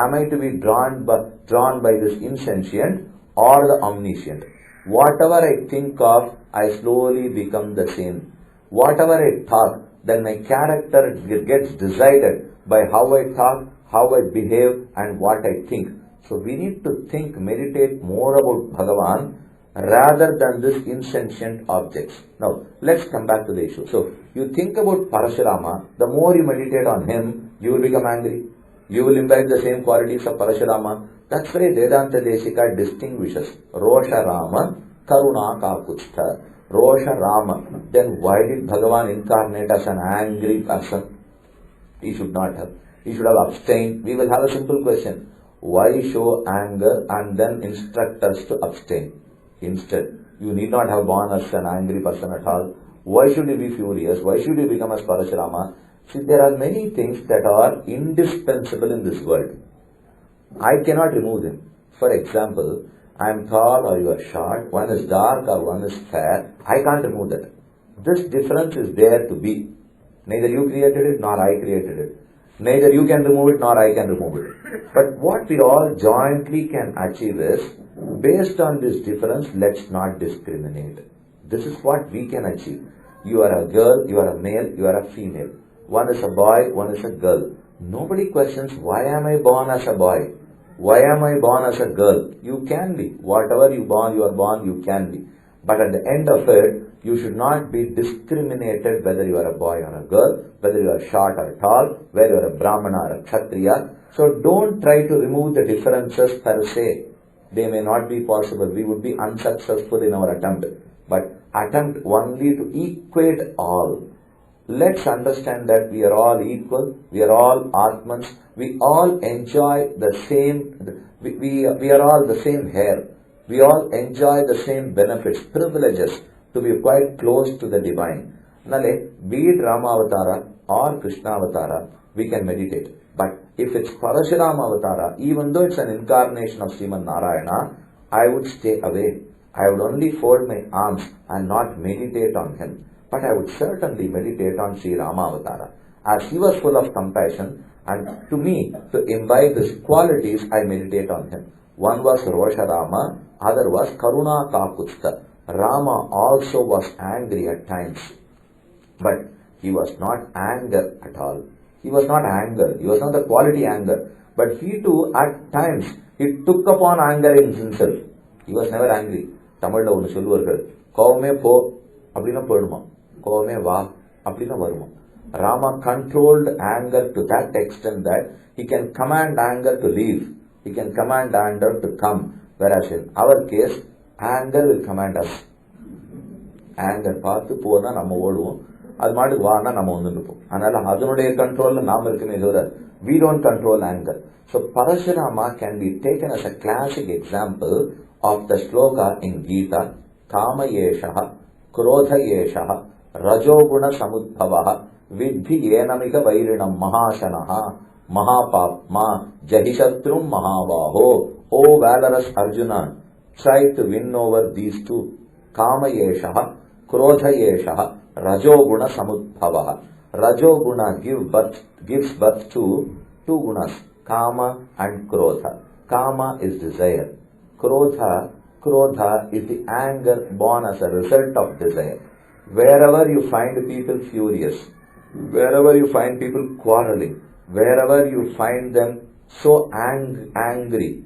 Am I to be drawn by this insentient or the omniscient? Whatever I think of, I slowly become the same. Whatever I talk, then my character gets decided by how I talk, how I behave, and what I think. So we need to meditate more about Bhagavan rather than this insentient objects. Now, let's come back to the issue. So, you think about Parashurama, the more you meditate on him, you will become angry. You will imbibe the same qualities of Parashurama. That's why Vedanta Desika distinguishes Rosha Rama, Karuna Kapuchta. Rosha Rama. Then why did Bhagavan incarnate as an angry person? He should not have. He should have abstained. We will have a simple question. Why show anger and then instruct us to abstain? Instead, you need not have born as an angry person at all. Why should you be furious? Why should you become as Parashurama? See, there are many things that are indispensable in this world. I cannot remove them. For example, I am tall or you are short, one is dark or one is fair. I can't remove that. This difference is there to be. Neither you created it nor I created it. Neither you can remove it nor I can remove it. But what we all jointly can achieve is, based on this difference, let's not discriminate. This is what we can achieve. You are a girl, you are a male, you are a female. One is a boy, one is a girl. Nobody questions, why am I born as a boy? Why am I born as a girl? You can be. Whatever you are born, you can be. But at the end of it, you should not be discriminated whether you are a boy or a girl, whether you are short or tall, whether you are a Brahmana or a Kshatriya. So don't try to remove the differences per se. They may not be possible. We would be unsuccessful in our attempt. But attempt only to equate all. Let's understand that we are all equal, we are all Atmans, we all enjoy the same, we are all the same hair, we all enjoy the same benefits, privileges to be quite close to the divine. Nale, be it Rama Avatara or Krishna Avatara, we can meditate. But if it's Parashurama Avatara, even though it's an incarnation of Sriman Narayana, I would stay away. I would only fold my arms and not meditate on him. But I would certainly meditate on Sri Rama Avatara. As he was full of compassion, and to me, to imbibe his qualities, I meditate on him. One was Rosha Rama, other was Karuna Kakutsta. Rama also was angry at times. But he was not anger at all. He was not anger. He was not the quality anger. But he too, at times, he took upon anger in himself. He was never angry. தமிழ்ல ஒன்று சொல்லுவார்கள், கோவமே போ அப்படின்னா போயிடுமா, கோவமே வா அப்படின்னா வருமா. Rama controlled anger to that extent that he can command anger to leave. He can command anger to come. Whereas in our case, anger will command us. Anger பார்த்து போனா நம்ம ஓடுவோம், அது மாட்டு வானா நம்ம வந்துருப்போம். அதனால அதனுடைய கண்ட்ரோல்ல நாம இருக்குமே தவிர we don't control anger. So Parashurama can be taken as a classic example of the shloka in Gita, Kama Yeshaha, Krodha Yeshaha, Rajoguna Samudbhavaha, Vidhi Yenamika Vairinam Mahashanaha, Mahapapma, Jahishatrum Mahavaho. O valorous Arjuna, try to win over these two. Kama Yeshaha, Krodha Yeshaha, Rajoguna Samudbhavaha. Rajoguna gives birth to two gunas, Kama and Krodha. Kama is desire. Krodha is the anger born as a result of desire. Wherever you find people furious, wherever you find people quarreling, wherever you find them so angry,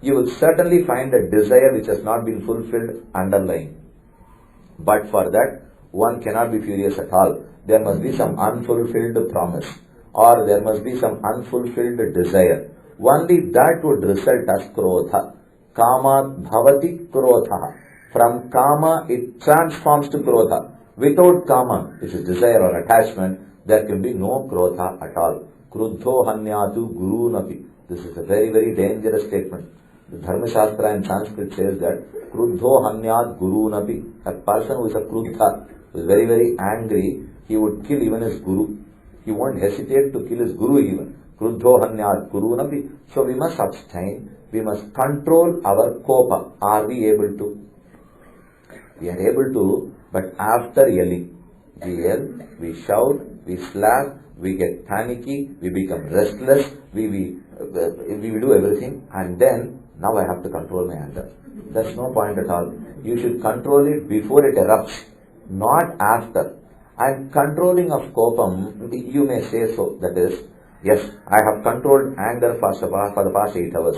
you will certainly find a desire which has not been fulfilled underlying. But for that, one cannot be furious at all. There must be some unfulfilled promise, or there must be some unfulfilled desire. Only that would result as Krodha. Kama bhavati Krodha. From Kama it transforms to Krodha. Without Kama, which is desire or attachment, there can be no Krodha at all. Kruddho hanyatu gurunapi. This is a very, very dangerous statement. The Dharma Shastra in Sanskrit says that Kruddho hanyat gurunapi. A person who is a Kruddha, who is very, very angry, he would kill even his guru. He won't hesitate to kill his guru even. Kruddho hanyat gurunapi. So we must abstain. We must control our kopa. Are we able to? We are able to, but after yelling. We yell, we shout, we slap, we get panicky, we become restless, we do everything, and then now I have to control my anger. There's no point at all. You should control it before it erupts, not after. And controlling of kopam, you may say so, that is, yes, I have controlled anger for the past 8 hours.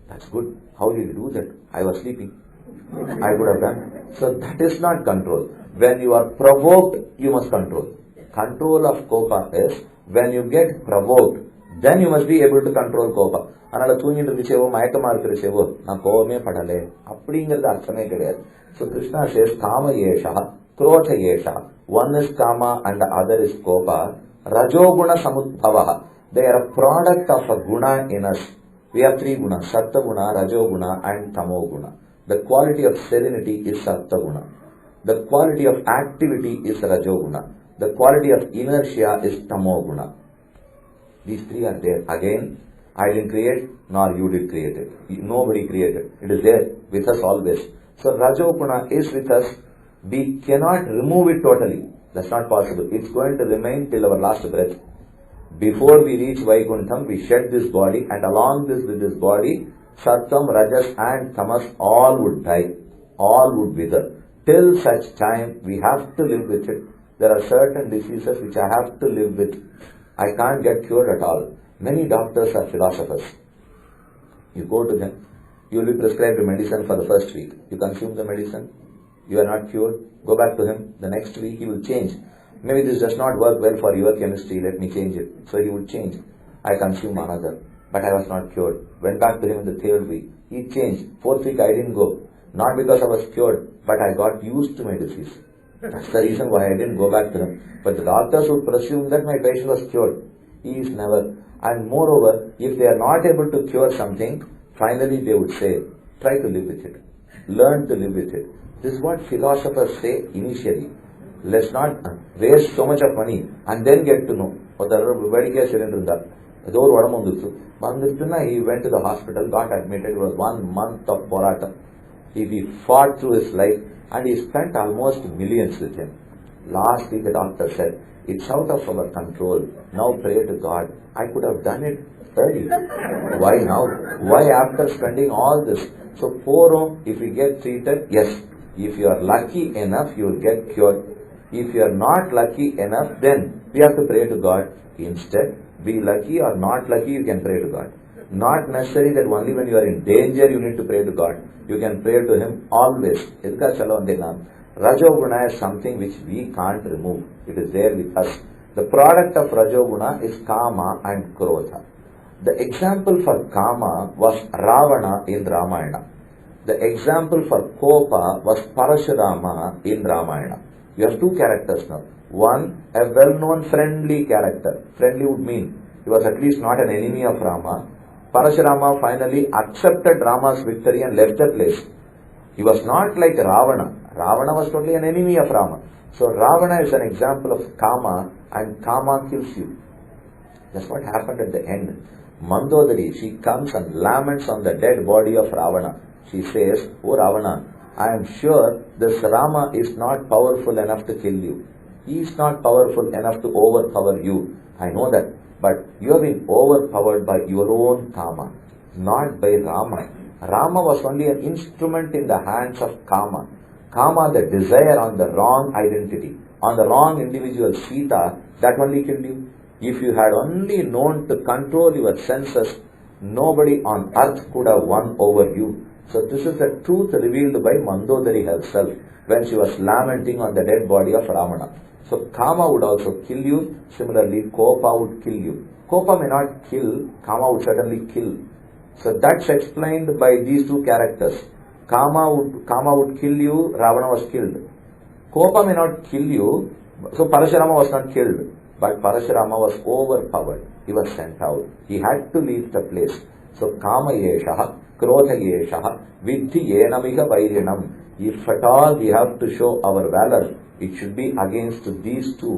That's good. How did you do that? I was sleeping. I could have done. So that is not control. When you are provoked, you must control. Control of kopa is when you get provoked, then you must be able to control kopa. அதனால தூங்கிட்டு இருந்துச்சேவோ மயக்கமா இருக்கிறச்சேவோ நான் கோபமே படலே அப்படிங்கிறது அர்த்தமே கிடையாது. So Krishna says Kama Yesha, Krodha Yesha. One is Kama and the other is Kopa. Rajoguna Samudbhavaha. They are a product of a guna in us. We have 3 gunas, Sattva Guna, Rajoguna and Tamo Guna. The quality of serenity is Sattva Guna. The quality of activity is Rajoguna. The quality of inertia is Tamo Guna. These 3 are there. Again, I didn't create, nor you did create it. Nobody created. It is there with us always. So Rajoguna is with us. We cannot remove it totally. That's not possible. It's going to remain till our last breath. Before we reach Vaikuntham, we shed this body, and along with this body, Sattvam, Rajas and Tamas all would die. All would wither. Till such time, we have to live with it. There are certain diseases which I have to live with. I can't get cured at all. Many doctors are philosophers. You go to them, you will be prescribed medicine for the first week. You consume the medicine, you are not cured, go back to him. The next week he will change. Maybe this does not work well for your chemistry, let me change it. So he would change. I consume another, but I was not cured. Went back to him in the 3rd week. He changed. 4th week I didn't go. Not because I was cured, but I got used to my disease. That's the reason why I didn't go back to him. But the doctors would presume that my patient was cured. He is never. And moreover, if they are not able to cure something, finally they would say, try to live with it. Learn to live with it. This is what philosophers say initially. Let's not waste so much of money and then get to know. Medical cylinder. He went to the hospital, got admitted. It was 1 month of porata. He fought through his life and he spent almost millions with him. Lastly, the doctor said, it's out of our control. Now pray to God. I could have done it early. Why now? Why after spending all this? So poor, if we get treated, yes. If you are lucky enough, you will get cured. If you are not lucky enough, then we have to pray to God. Instead, be lucky or not lucky, you can pray to God. Not necessary that only when you are in danger, you need to pray to God. You can pray to Him always. Rajoguna is something which we can't remove. It is there with us. The product of Rajoguna is Kama and Krodha. The example for Kama was Ravana in Ramayana. The example for Kopa was Parashurama in Ramayana. You have two characters now. One, a well-known friendly character. Friendly would mean he was at least not an enemy of Rama. Parashurama finally accepted Rama's victory and left the place. He was not like Ravana. Ravana was totally an enemy of Rama. So Ravana is an example of Kama, and Kama kills you. That's what happened at the end. Mandodari, she comes and laments on the dead body of Ravana. She says, "Oh Ravana, I am sure this Rama is not powerful enough to kill you. He is not powerful enough to overpower you. I know that. But you have been overpowered by your own Kama, not by Rama. Rama was only an instrument in the hands of Kama. Kama, the desire on the wrong identity, on the wrong individual Sita, that only killed you. If you had only known to control your senses, nobody on earth could have won over you." So this is the truth revealed by Mandodari herself when she was lamenting on the dead body of Ravana. So Kama would also kill you. Similarly, Kopa would kill you. Kopa may not kill, Kama would certainly kill. So that's explained by these two characters. Kama would kill you, Ravana was killed. Kopa may not kill you, so Parashurama was not killed. But Parashurama was overpowered. He was sent out. He had to leave the place. So Kama yeshaha, Krodha yeshaha, Vidhi yenamiha vairinam. If at all we have to show our valor, it should be against these two,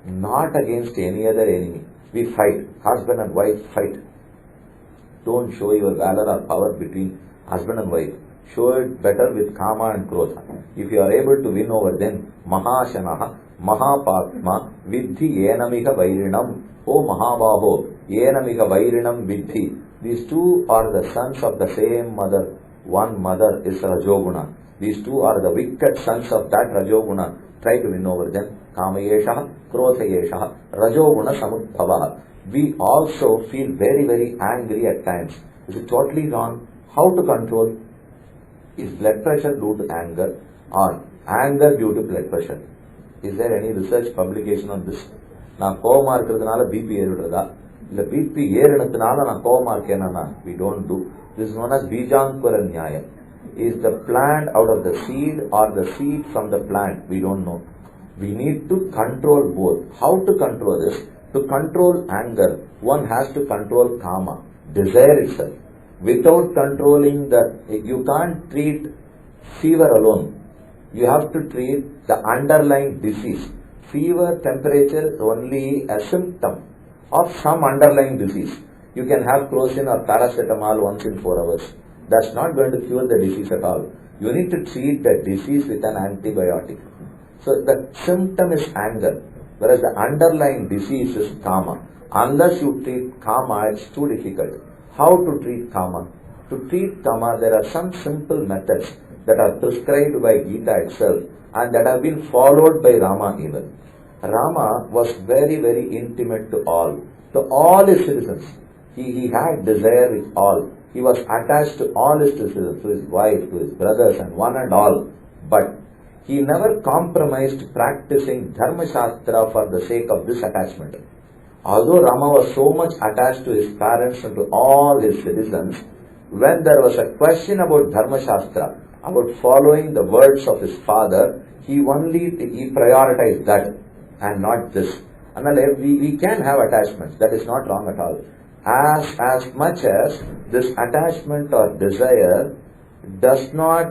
not against any other enemy. We fight. Husband and wife fight. Don't show your valor or power between husband and wife. Show it better with Kama and Krodha. If you are able to win over them, Mahashanaha, Mahapatma, Vidhi yenamiha vairinam. O Mahabaho, yenamiha vairinam Vidhi. These two are the sons of the same mother. One mother is Rajoguna. These two are the wicked sons of that Rajoguna. Try to win over them. Kama yeshaha, Krodha yeshaha, Rajoguna samudbhavaha. We also feel very, very angry at times. Is it totally wrong? How to control? Is blood pressure due to anger or anger due to blood pressure? Is there any research publication on this? நான் கோவமா இருக்கிறதுனால BP ஏறிடுறதா இல்ல BP ஏறினதுனால நான் கோவமா இருக்கேன்னா? We don't do. This is known as Bijankura Nyaya. Is the plant out of the seed or the seed from the plant? We don't know. We need to control both. How to control this? To control anger, one has to control Kama, desire itself. Without controlling you can't treat fever alone. You have to treat the underlying disease. Fever, temperature is only a symptom of some underlying disease. You can have crocin or paracetamol once in 4 hours. That's not going to cure the disease at all. You need to treat the disease with an antibiotic. So the symptom is anger, whereas the underlying disease is Kama. Unless you treat Kama, it's too difficult. How to treat Kama? To treat Kama, there are some simple methods that are prescribed by Gita itself and that have been followed by Rama even. Rama was very, very intimate to all his citizens. He had desire with all. He was attached to all his citizens, to his wife, to his brothers and one and all. But he never compromised practicing Dharma Shastra for the sake of this attachment. Although Rama was so much attached to his parents and to all his citizens, when there was a question about Dharma Shastra, about following the words of his father, he prioritized that and not this. And we can have attachments, that is not wrong at all. As much as this attachment or desire does not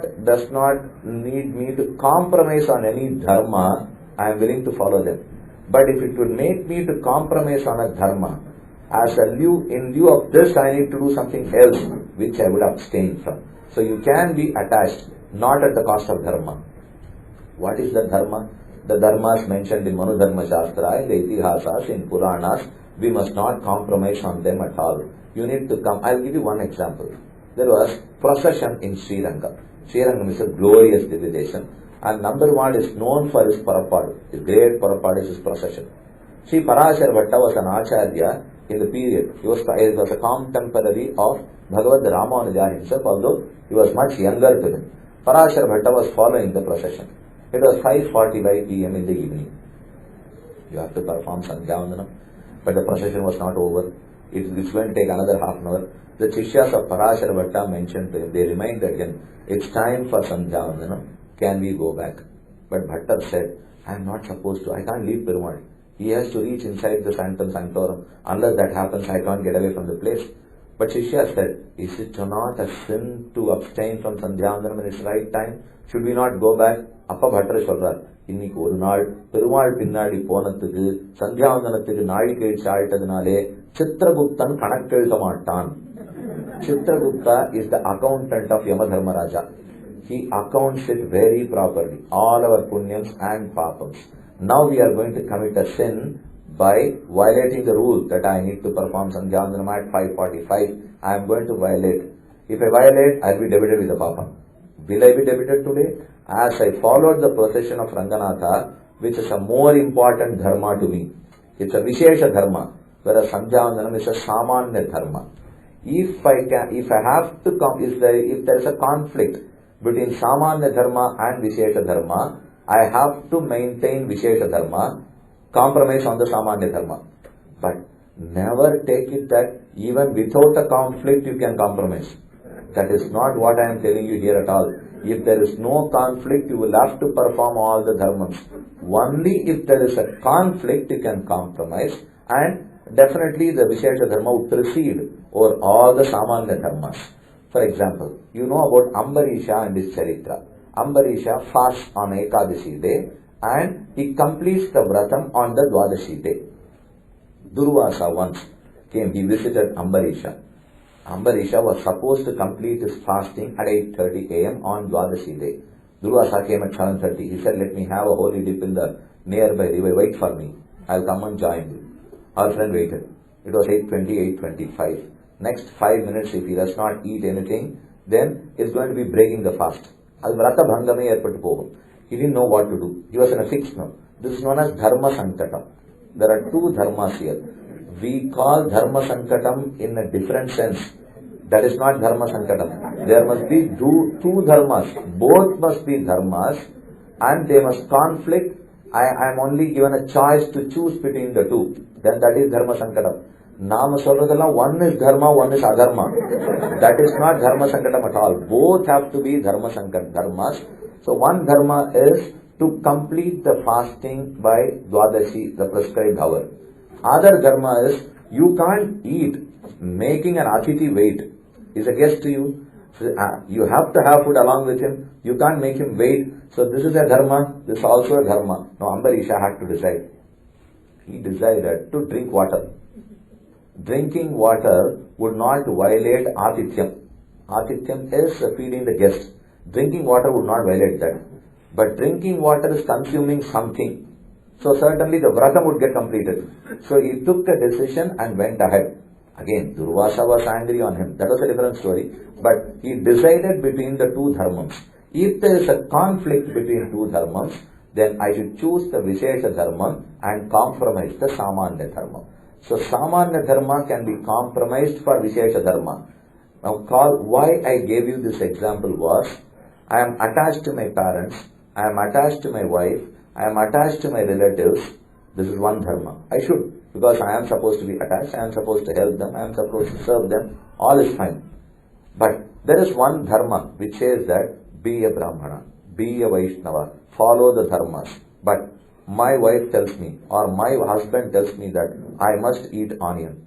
need me to compromise on any dharma, I am willing to follow them. But if it would make me to compromise on a dharma, in lieu of this I need to do something else which I would abstain from. So you can be attached, not at the cost of dharma. What is the dharma? The dharmas mentioned in Manu Dharma Shastra, in the Itihasas, in Puranas, we must not compromise on them at all. You need to come. I will give you one example. There was procession in Sri Lanka. Sri Lanka is a glorious divination, and number one is known for his parapadu. His great parapadu is his procession. Sri Parashar Bhatta was an acharya in the period. He was a contemporary of Bhagavad Rama himself, although he was much younger to him. Parashar Bhatta was following the procession. It was 5:45 p.m. in the evening. You have to perform Sandhyavandanam, but the procession was not over. It's going to take another half an hour. The Shishyas of Parashar Bhatta mentioned to him, they reminded him, it's time for Sandhyavandanam, can we go back? But Bhatta said, I am not supposed to, I can't leave Perumal. He has to reach inside the Sanctum Sanctorum. Unless that happens, I can't get away from the place. But Shishya said, is it not a sin to abstain from Sandhyavandanam in its right time? Should we not go back? அப்ப butter சொல்றார், இன்னைக்கு ஒரு நாள் பெருமாள் பின்னாடி போனதுக்கு சந்தியாவந்தனத்துக்கு நாழி கழிச்சு ஆயிட்டதுனாலே சித்திரகுப்தன் கணக்கெழுத மாட்டான். Chitragupta is the accountant of Yama Dharmaraja. He accounts it very properly, all our punyams and papams. Now we are going to commit a sin by violating the rule that I need to perform Sandhyavandanam at 5:45. I am going to violate. If I violate, I will be debited with the papa. Will I be debited today? As I followed the procession of Ranganatha, which is a more important dharma to me. It's a Vishesha dharma, whereas Sandhyavandanam is a Samanya dharma. If there is a conflict between Samanya dharma and Vishesha dharma, I have to maintain Vishesha dharma, compromise on the Samanya dharma. But never take it that even without a conflict you can compromise. That is not what I am telling you here at all. If there is no conflict, you will have to perform all the dharmas. Only if there is a conflict, you can compromise, and definitely the Vishesha dharma would precede over all the Samanya dharmas. For example, you know about Ambarisha and his Charitra. Ambarisha fasts on Ekadashi day and he completes the Vratam on the Dwadashi day. Durvasa once came, he visited Ambarisha. Ambarisha was supposed to complete his fasting at 8:30 a.m. on Dwadashi day. Durvasa came at 7:30. He said, let me have a holy dip in the nearby river. Wait for me. I'll come and join you. Our friend waited. It was 8:20, 8:25. Next 5 minutes, if he does not eat anything, then it's going to be breaking the fast. He didn't know what to do. He was in a fixed mood. This is known as Dharma Sankatam. There are two dharmas here. We call Dharma Sankatam in a different sense. That is not Dharma Sankatam. There must be two dharmas. Both must be dharmas and they must conflict. I am only given a choice to choose between the two. Then that is Dharma Sankatam. Nama solradella, one is dharma, one is adharma. That is not Dharma Sankatam at all. Both have to be Dharma Sankatam dharmas. So one dharma is to complete the fasting by Dwadashi, the prescribed hour. Other dharma is you can't eat. Making an Atiti wait. Is a guest to you. So, you have to have food along with him. You can't make him wait. So this is a dharma. This is also a dharma. Now Ambarisha had to decide. He decided to drink water. Drinking water would not violate Atithyam. Atithyam is feeding the guest. Drinking water would not violate that. But drinking water is consuming something. So certainly the vratam would get completed. So he took a decision and went ahead. Again, Durvasa was angry on him. That was a different story. But he decided between the two dharmas. If there is a conflict between two dharmas, then I should choose the Vishesha dharma and compromise the Samanya dharma. So Samanya dharma can be compromised for Vishesha dharma. Now why I gave you this example was, I am attached to my parents, I am attached to my wife, I am attached to my relatives. This is one dharma. I should, because I am supposed to be attached, I am supposed to help them, I am supposed to serve them. All is fine. But there is one dharma which says that be a Brahmana, be a Vaishnava, follow the dharmas. But my wife tells me or my husband tells me that I must eat onion.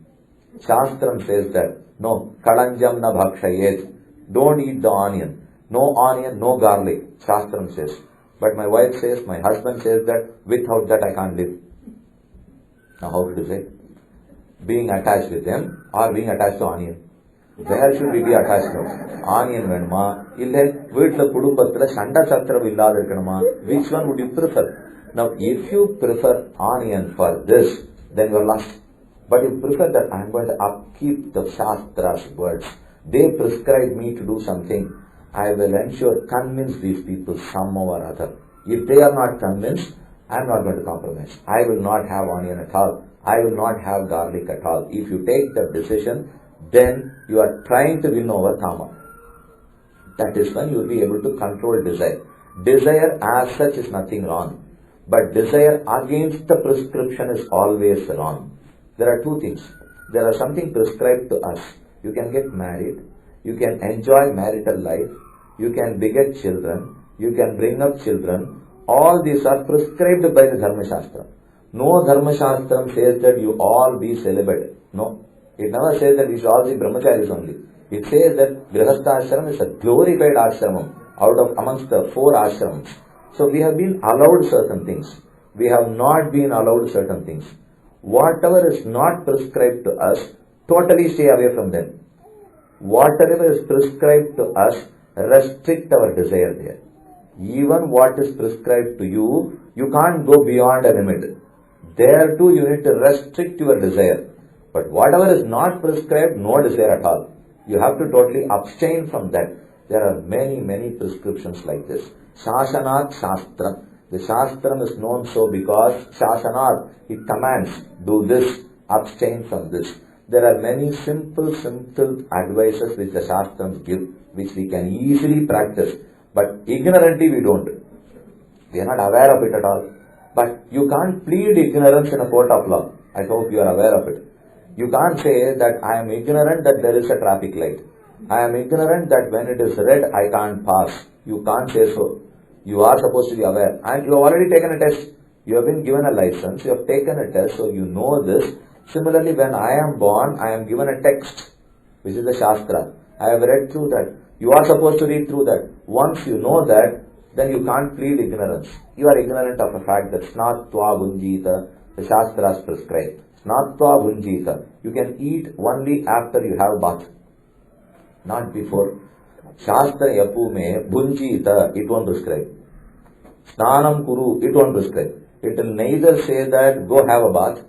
Shastram says that no, kalanjam na bhakshayet, don't eat the onion. No onion, no garlic. Shastram says. But my wife says, my husband says that without that I can't live. Now how to say? Being attached with them or being attached to onion? Where should we be attached to? Onion வேணுமா இல்ல வீட்டுல குடும்பத்துல சண்டை சத்திரம் இல்லாத இருக்கணுமா? Which one would you prefer? Now if you prefer onion for this, then you are lost. But you prefer that I am going to upkeep the Shastra's words. They prescribe me to do something. I will ensure convince these people somehow or other. If they are not convinced, I am not going to compromise. I will not have onion at all. I will not have garlic at all. If you take that decision, then you are trying to win over Kama. That is when you will be able to control desire. Desire as such is nothing wrong. But desire against the prescription is always wrong. There are two things. There are something prescribed to us. You can get married. You can enjoy marital life. You can beget children. You can bring up children. All these are prescribed by the Dharma Shastra. No Dharma Shastra says that you all be celibate. No. It never says that we should all be brahmacharis only. It says that Grihastha Ashram is a glorified ashramam out of amongst the 4 ashrams. So we have been allowed certain things. We have not been allowed certain things. Whatever is not prescribed to us, totally stay away from them. Whatever is prescribed to us, restrict our desire there. Even what is prescribed to you, you can't go beyond a limit. There too you need to restrict your desire. But whatever is not prescribed, no desire at all. You have to totally abstain from that. There are many prescriptions like this. Shasanat Shastram. The Shastram is known so because Shasanat, it commands, do this, abstain from this. There are many simple advices which the Shastrams give, which we can easily practice. But ignorantly we don't. We are not aware of it at all. But you can't plead ignorance in a court of law. I hope you are aware of it. You can't say that I am ignorant that there is a traffic light. I am ignorant that when it is red I can't pass. You can't say so. You are supposed to be aware. And you have already taken a test. You have been given a license. You have taken a test, so you know this. Similarly, when I am born, I am given a text, which is the Shastra. I have read through that. You are supposed to read through that. Once you know that, then you can't plead ignorance. You are ignorant of the fact that Snatva Bhunjita, the Shastras prescribe. Snatva Bhunjita. You can eat only after you have bath, not before. Shastra Yapume Bhunjita, it won't prescribe. Snanam Kuru, it won't prescribe. It will neither say that go have a bath,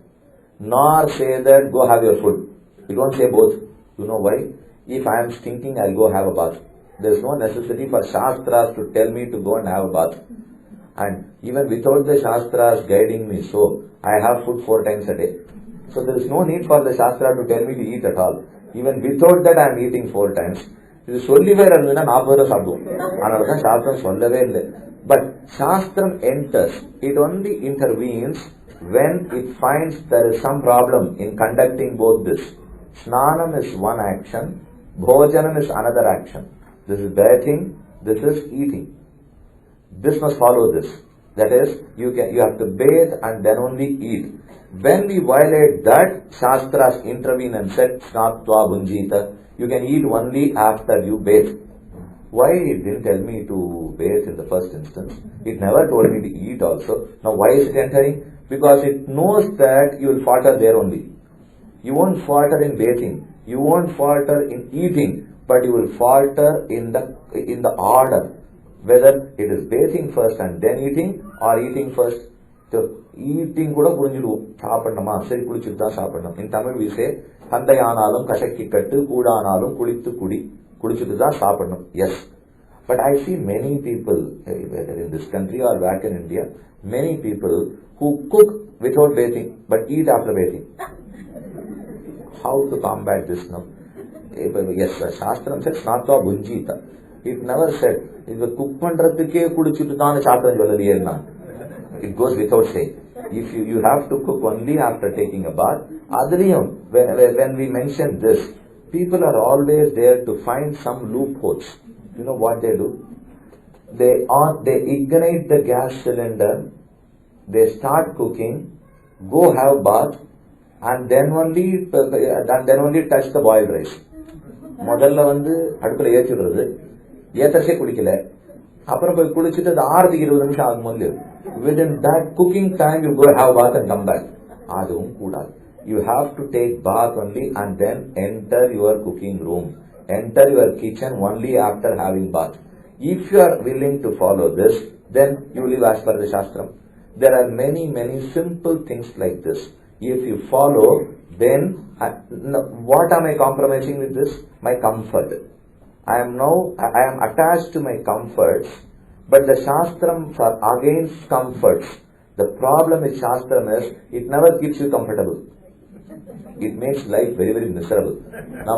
nor say that go have your food. It won't say both. You know why? If I am stinking, I'll go have a bath. There is no necessity for Shastras to tell me to go and have a bath. And even without the Shastras guiding me so, I have food 4 times a day. So there is no need for the Shastra to tell me to eat at all. Even without that I am eating 4 times. இது சொல்லி வேற இருந்ததுன்னா 40 ரூபாய் சாப்பிடுவோம். அதனாலதான் சாஸ்திரம் சொல்லவே இல்லை. But Shastram enters. It only intervenes when it finds there is some problem in conducting both this. Snanam is one action, Bhojanam is another action. This is bathing, this is eating. This must follow this. That is, you have to bathe and then only eat. When we violate that, Shastras intervene and said, Snatva Bhunjita, you can eat only after you bathe. Why it didn't tell me to bathe in the first instance? It never told me to eat also. Now why is it entering? Because it knows that you will falter there only. You won't falter in bathing. You won't falter in eating. But you will falter in the order. Whether it is bathing first and then eating or eating first. So eating kuda purinjiduvom. Saapannama, seri kulichittu da saapannam. In Tamil we say, Handayanalam kasakki kattu koodanalum kulittu kudi. Kudichittu da saapannam. Yes. But I see many people, whether in this country or back in India, many people who cook without bathing but eat after bathing. How to combat this now? Yes, the Shastram said, Snatva Bhunjita. It never said, if the cook pandrathukke kudichittu dhaan Shastram sollaliyenna. It goes without saying. If you have to cook only after taking a bath, adriyam, when we mention this, people are always there to find some loopholes. You know what they do? They ignite the gas cylinder, they start cooking, go have bath, and then only touch the boiled rice. முதல்ல அடுப்புல ஏற்றிடுறது, ஏத்தச்சே குடிக்கல, அப்புறம் போய் குளிச்சுட்டு அது 6-20 நிமிஷம் ஆகும் போது within that cooking time you go have bath and come back. அதுவும் கூடாது. You have to take bath only and then enter your cooking room. Enter your kitchen only after having bath. If you are willing to follow this, then you live as per the Shastram. There are many simple things like this. If you follow, then what am I compromising with this? My comfort. I am attached to my comforts, but the Shastrams are against comforts. The problem with Shastram is, it never keeps you comfortable. It makes life very miserable. Now,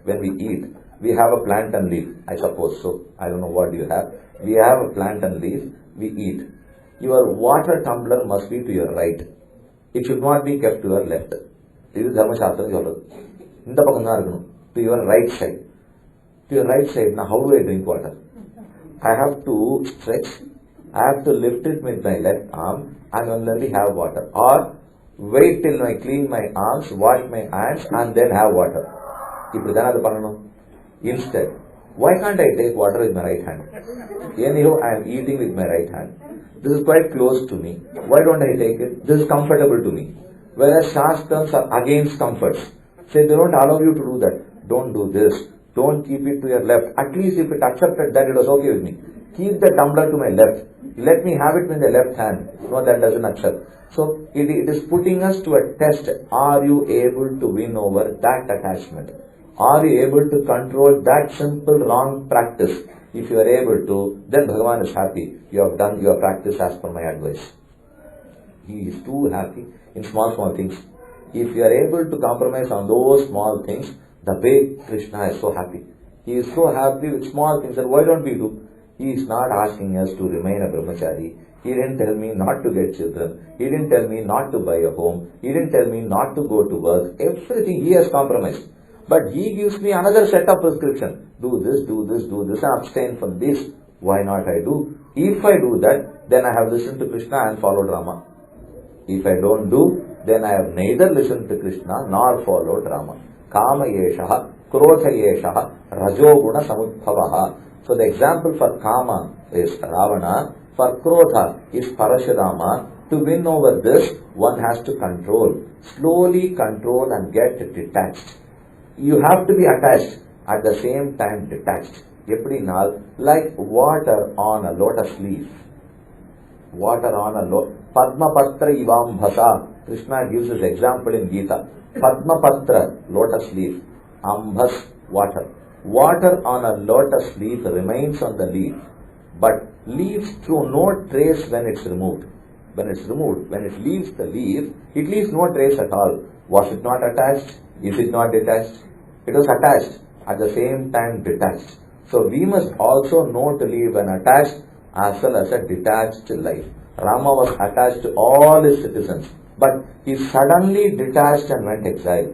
when we eat, we have a plantain leaf, I suppose so. I don't know what you have. We have a plantain leaf, we eat. Your water tumbler must be to your right. It should not be kept to your left. This is Dharma Shastram. To your right side. To your right side. Now how do I drink water? I have to stretch. I have to lift it with my left arm and only have water. Or wait till I clean my arms, wash my hands and then have water. Instead, why can't I take water with my right hand? Anyhow, I am eating with my right hand. This is quite close to me. Why don't I take it? This is comfortable to me. Whereas Shastrams are against comforts. Say they don't allow you to do that. Don't do this. Don't keep it to your left. At least if it accepted that, it was okay with me. Keep the tumbler to my left. Let me have it with the left hand. No, that doesn't accept. So it is putting us to a test. Are you able to win over that attachment? Are you able to control that simple wrong practice? If you are able to, then Bhagavan is happy. You have done your practice as per my advice. He is too happy in small things. If you are able to compromise on those small things, the way Krishna is so happy. He is so happy with small things. And why don't we do? He is not asking us to remain a brahmachari. He didn't tell me not to get children. He didn't tell me not to buy a home. He didn't tell me not to go to work. Everything he has compromised. But he gives me another set of prescription. Do this, and abstain from this. Why not I do? If I do that, then I have listened to Krishna and followed Rama. If I don't do, then I have neither listened to Krishna nor followed Rama. Kama yeshaha, krodha yeshaha, rajoguna samudbhavaha. So the example for Kama is Ravana, for Krodha is Parashurama. To win over this, one has to control. Slowly control and get detached. You have to be attached, at the same time detached. Like water on a lotus leaf. Water on a Padmapatra ivambhasa. Krishna gives this example in Gita. Padmapatra, lotus leaf. Ambhas, water. Water on a lotus leaf remains on the leaf, but leaves through no trace when it's removed. When it leaves the leaf, it leaves no trace at all. Was it not attached? Is it not detached? It was attached, at the same time detached. So we must also know to live an attached as well as a detached life. Rama was attached to all his citizens, but he suddenly detached and went exile.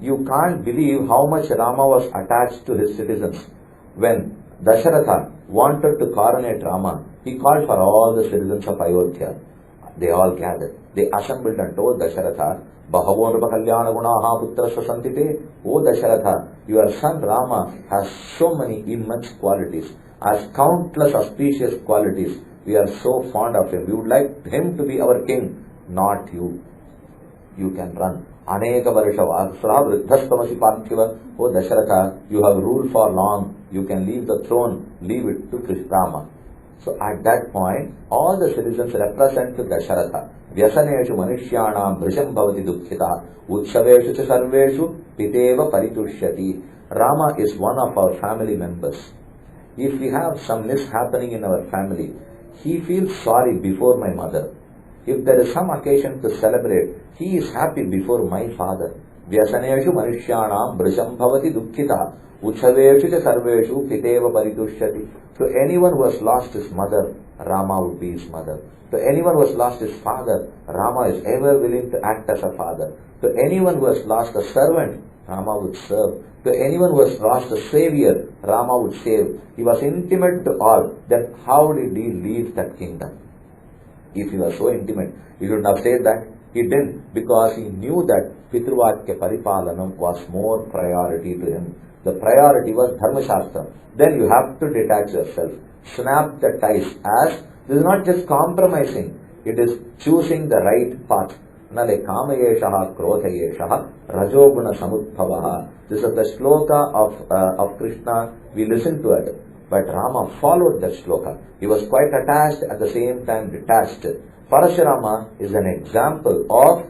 You can't believe how much Rama was attached to his citizens. When Dasharatha wanted to coronate Rama, he called for all the citizens of Ayodhya. They all gathered. They assembled and told Dasharatha, Bahavo nrupa kalyana gunaha putrasya santite. O Dasharatha, your son Rama has so many immense qualities, has countless auspicious qualities. We are so fond of him. We would like him to be our king, not you. You can run. Aneka varsha vasra vruddhastamasi parthiva. O Dasharatha, you have ruled for long. You can leave the throne. Leave it to Rama. So at that point, all the citizens represent to Dasharatha. Vyasaneshu manishyanam vrisham bhavati dukkhita. Utsaveshu cha sarveshu piteva paritushyati. Rama is one of our family members. If we have some mishappening in our family, he feels sorry before my mother. If there is some occasion to celebrate, he is happy before my father. Vyasaneshu manishyanam vrisham bhavati dukkhita. Utsaveshu cha sarveshu piteva paritushyati. To anyone who has lost his mother, Rama would be his mother. To anyone who has lost his father, Rama is ever willing to act as a father. To anyone who has lost a servant, Rama would serve. To anyone who has lost a savior, Rama would save. He was intimate to all. Then how did he leave that kingdom? If he was so intimate, he should have said that. He didn't, because he knew that Pitruvakya Paripalanam was more priority to him. The priority was Dharma Shastra. Then you have to detach yourself. Snap the ties. As this is not just compromising, it is choosing the right path. Nale kamayeshaha krodhayeshaha rajoguna samudbhavaha. This is the shloka of Krishna. We listen to it. But Rama followed that shloka. He was quite attached, at the same time detached. Parashurama is an example of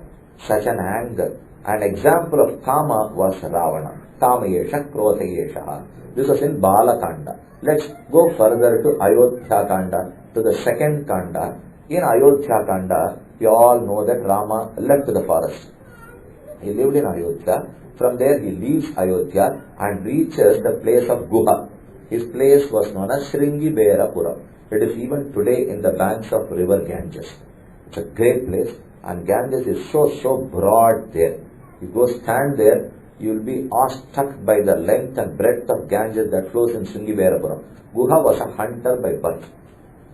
such an anger. An example of Kama was Ravana. Kamayesha krodhayeshaha. This was in Balakanda. Let's go further to Ayodhya Kanda, to the second Kanda. In Ayodhya Kanda, you all know that Rama left the forest. He lived in Ayodhya. From there he leaves Ayodhya and reaches the place of Guha. His place was known as Sringiberapura. It is even today in the banks of river Ganges. It's a great place, and Ganges is so broad there. You go stand there, you will be awestruck by the length and breadth of Ganges that flows in Sringiberapura. Guha was a hunter by birth.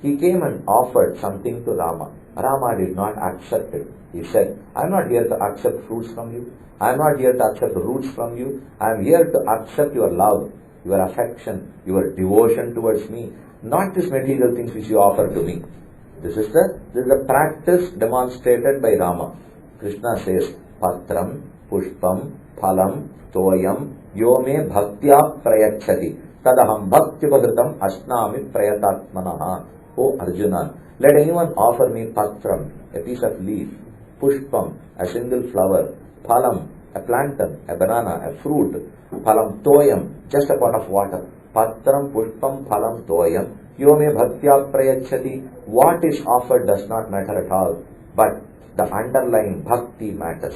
He came and offered something to Rama. Rama did not accept it. He said, I am not here to accept fruits from you. I am not here to accept roots from you. I am here to accept your love, your affection, your devotion towards me, not these material things which you offer to me. This is the practice demonstrated by Rama. Krishna says, Patram, Pushpam, Phalam, Toyam, Yome Bhaktya Prayachati, Tadaham Bhaktipadritam Ashnami Prayatatmanaha. O Arjuna, let anyone offer me Patram, a piece of leaf, Pushpam, a single flower, Phalam, a plantain, a banana, a fruit, Phalam Toyam, just a pot of water. Patram, Pushpam, Phalam, Toyam, Yome Bhaktya Prayachati. What is offered does not matter at all, but the underlying bhakti matters.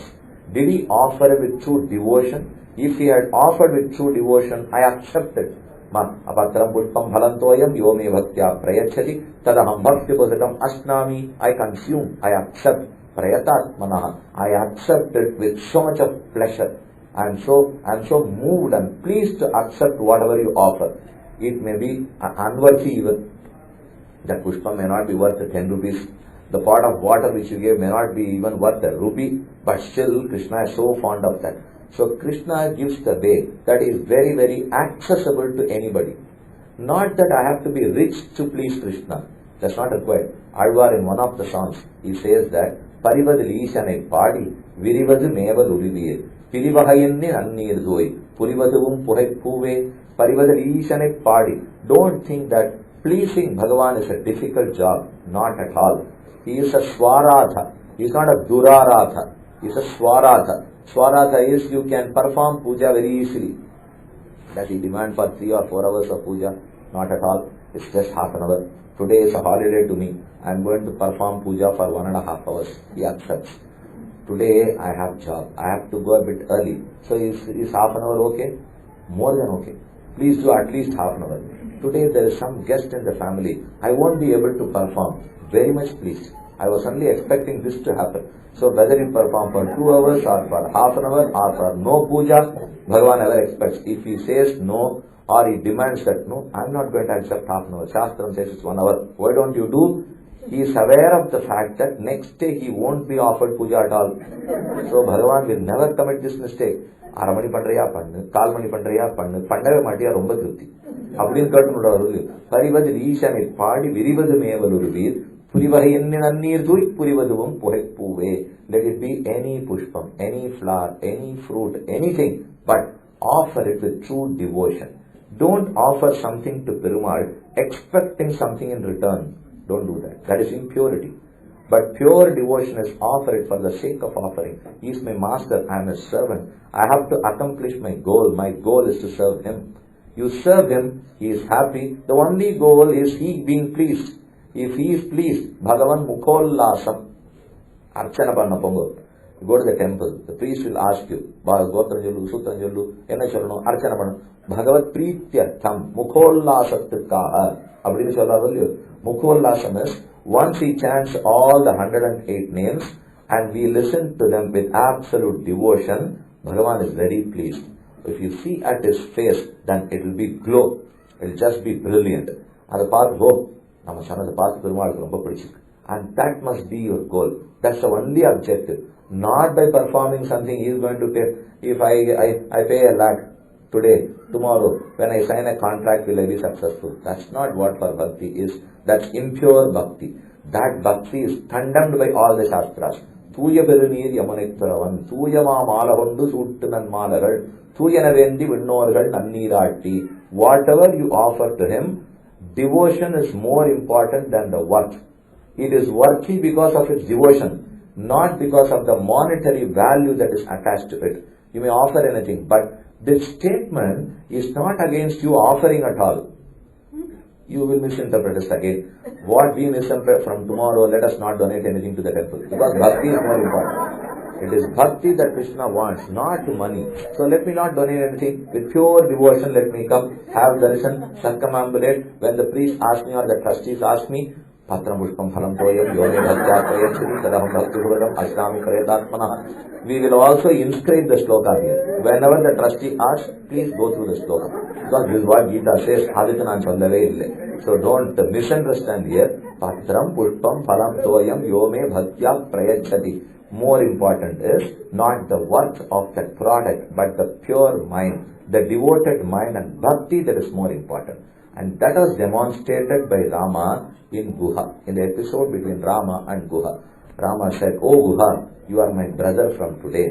Did he offer with true devotion? If he had offered with true devotion, I accept it. Apatram pushpam phalantoyam yome bhaktya prayachati tadaham bhaktipadakam asnami. I consume, I accept. Prayatatmanaha. I accept it with so much of pleasure. I am so moved and pleased to accept whatever you offer. It may be unworthy even. That pushpam may not be worth 10 rupees. The pot of water which you gave may not be even worth a rupee, but still Krishna is so fond of that. So Krishna gives the way that is very accessible to anybody. Not that I have to be rich to please Krishna. That's not required. Alvar in one of the songs, he says that Parivadu Leeshanai Padi Virivadu Mevadu Uriviye Pirivahayanni Annir Zoi Purivaduvum Puhai Puve Parivadu Leeshanai Padi. Don't think that pleasing Bhagavan is a difficult job. Not at all. He is a Swaratha. He is not a Duraratha. He is a Swaratha. Swaratha is you can perform puja very easily. Does he demand for 3 or 4 hours of puja? Not at all. It's just half an hour. Today is a holiday to me. I am going to perform puja for 1.5 hours. He accepts. Today I have job. I have to go a bit early. So is half an hour okay? More than okay. Please do at least half an hour. Today there is some guest in the family. I won't be able to perform. Very much pleased. I was only expecting this to happen. So whether you perform for 2 hours or for half an hour or for no puja, Bhagavan never expects. If he says no or he demands that no, I am not going to accept half an hour. Shastram says it's 1 hour. Why don't you do? He is aware of the fact that next day he won't be offered puja at all. So Bhagavan will never commit this mistake. அரைமணி பண்றியா பண்ணு, 4 மணி பண்றியா பண்ணு, பண்ணவே மாட்டியா ரொம்ப திருப்தி அப்படின்னு கேட்டு பரிவது ஈசனை பாடி விரிவது மேவலுருவீர் புரிவகை என்ன நன்னீர் தூய் புரிவதுவும் புகைப்பூவே. Let it be any pushpam, any flower, any fruit, anything, but offer it with true devotion. Don't offer something to Perumal expecting something in return. Don't do that. That is impurity. But pure devotion is offer it for the sake of offering. He is my master, I am his servant. I have to accomplish my goal. My goal is to serve him. You serve him, he is happy. The only goal is he being pleased. If he is pleased, Bhagavan Mukhollasam, Archana Panna Pongo. You go to the temple, the priest will ask you, Gotranjallu, Sutranjallu, Enna Chalano, Archana Panna, Bhagavat Prithyatham, Mukhollasattukaha. Abdini Chalavalu. Mukhollasam is, once he chants all the 108 names and we listen to them with absolute devotion, Bhagavan is very pleased. If you see at his face, then it will be glow. It will just be brilliant. And the path go, and that must be your goal. That's the only objective. Not by performing something he is going to pay. If I pay 1 lakh today, tomorrow, when I sign a contract, will I be successful? That's not what for bhakti is. That's impure bhakti. That bhakti is condemned by all the Shastras. தூய பெருநீர் யமுனைத்துறவன் தூயமா மாலகொண்டு சூட்டு நன்மாலகள் தூயனவேந்தி விண்ணோர்கள் நன்னீராட்டி. Whatever you offer to him, devotion is more important than the worth. It is worthy because of its devotion, not because of the monetary value that is attached to it. You may offer anything, but this statement is not against you offering at all. You will misinterpret it again. What we misinterpret from tomorrow, let us not donate anything to the temple. Because bhakti is more important. It is bhakti that Krishna wants, not money. So let me not donate anything. With pure devotion, let me come, have darshan, circumambulate. When the priest asks me or the trustees ask me, Patram Pushpam Phalam Toyam Yone Bhatyataya Sri Sadaham Bhakti Bhagam Ashrami Prayadatmana. We will also inscribe the sloka here. Whenever the trustee asks, please go through the sloka. Because this is what Gita says, Adityanan Chandave Ille. So don't misunderstand here. Patram Pushpam Phalam Toyam Yome Bhaktya Prayachati. More important is not the worth of that product, but the pure mind, the devoted mind and bhakti that is more important. And that was demonstrated by Rama in Guha, in the episode between Rama and Guha. Rama said, "Oh Guha, you are my brother from today.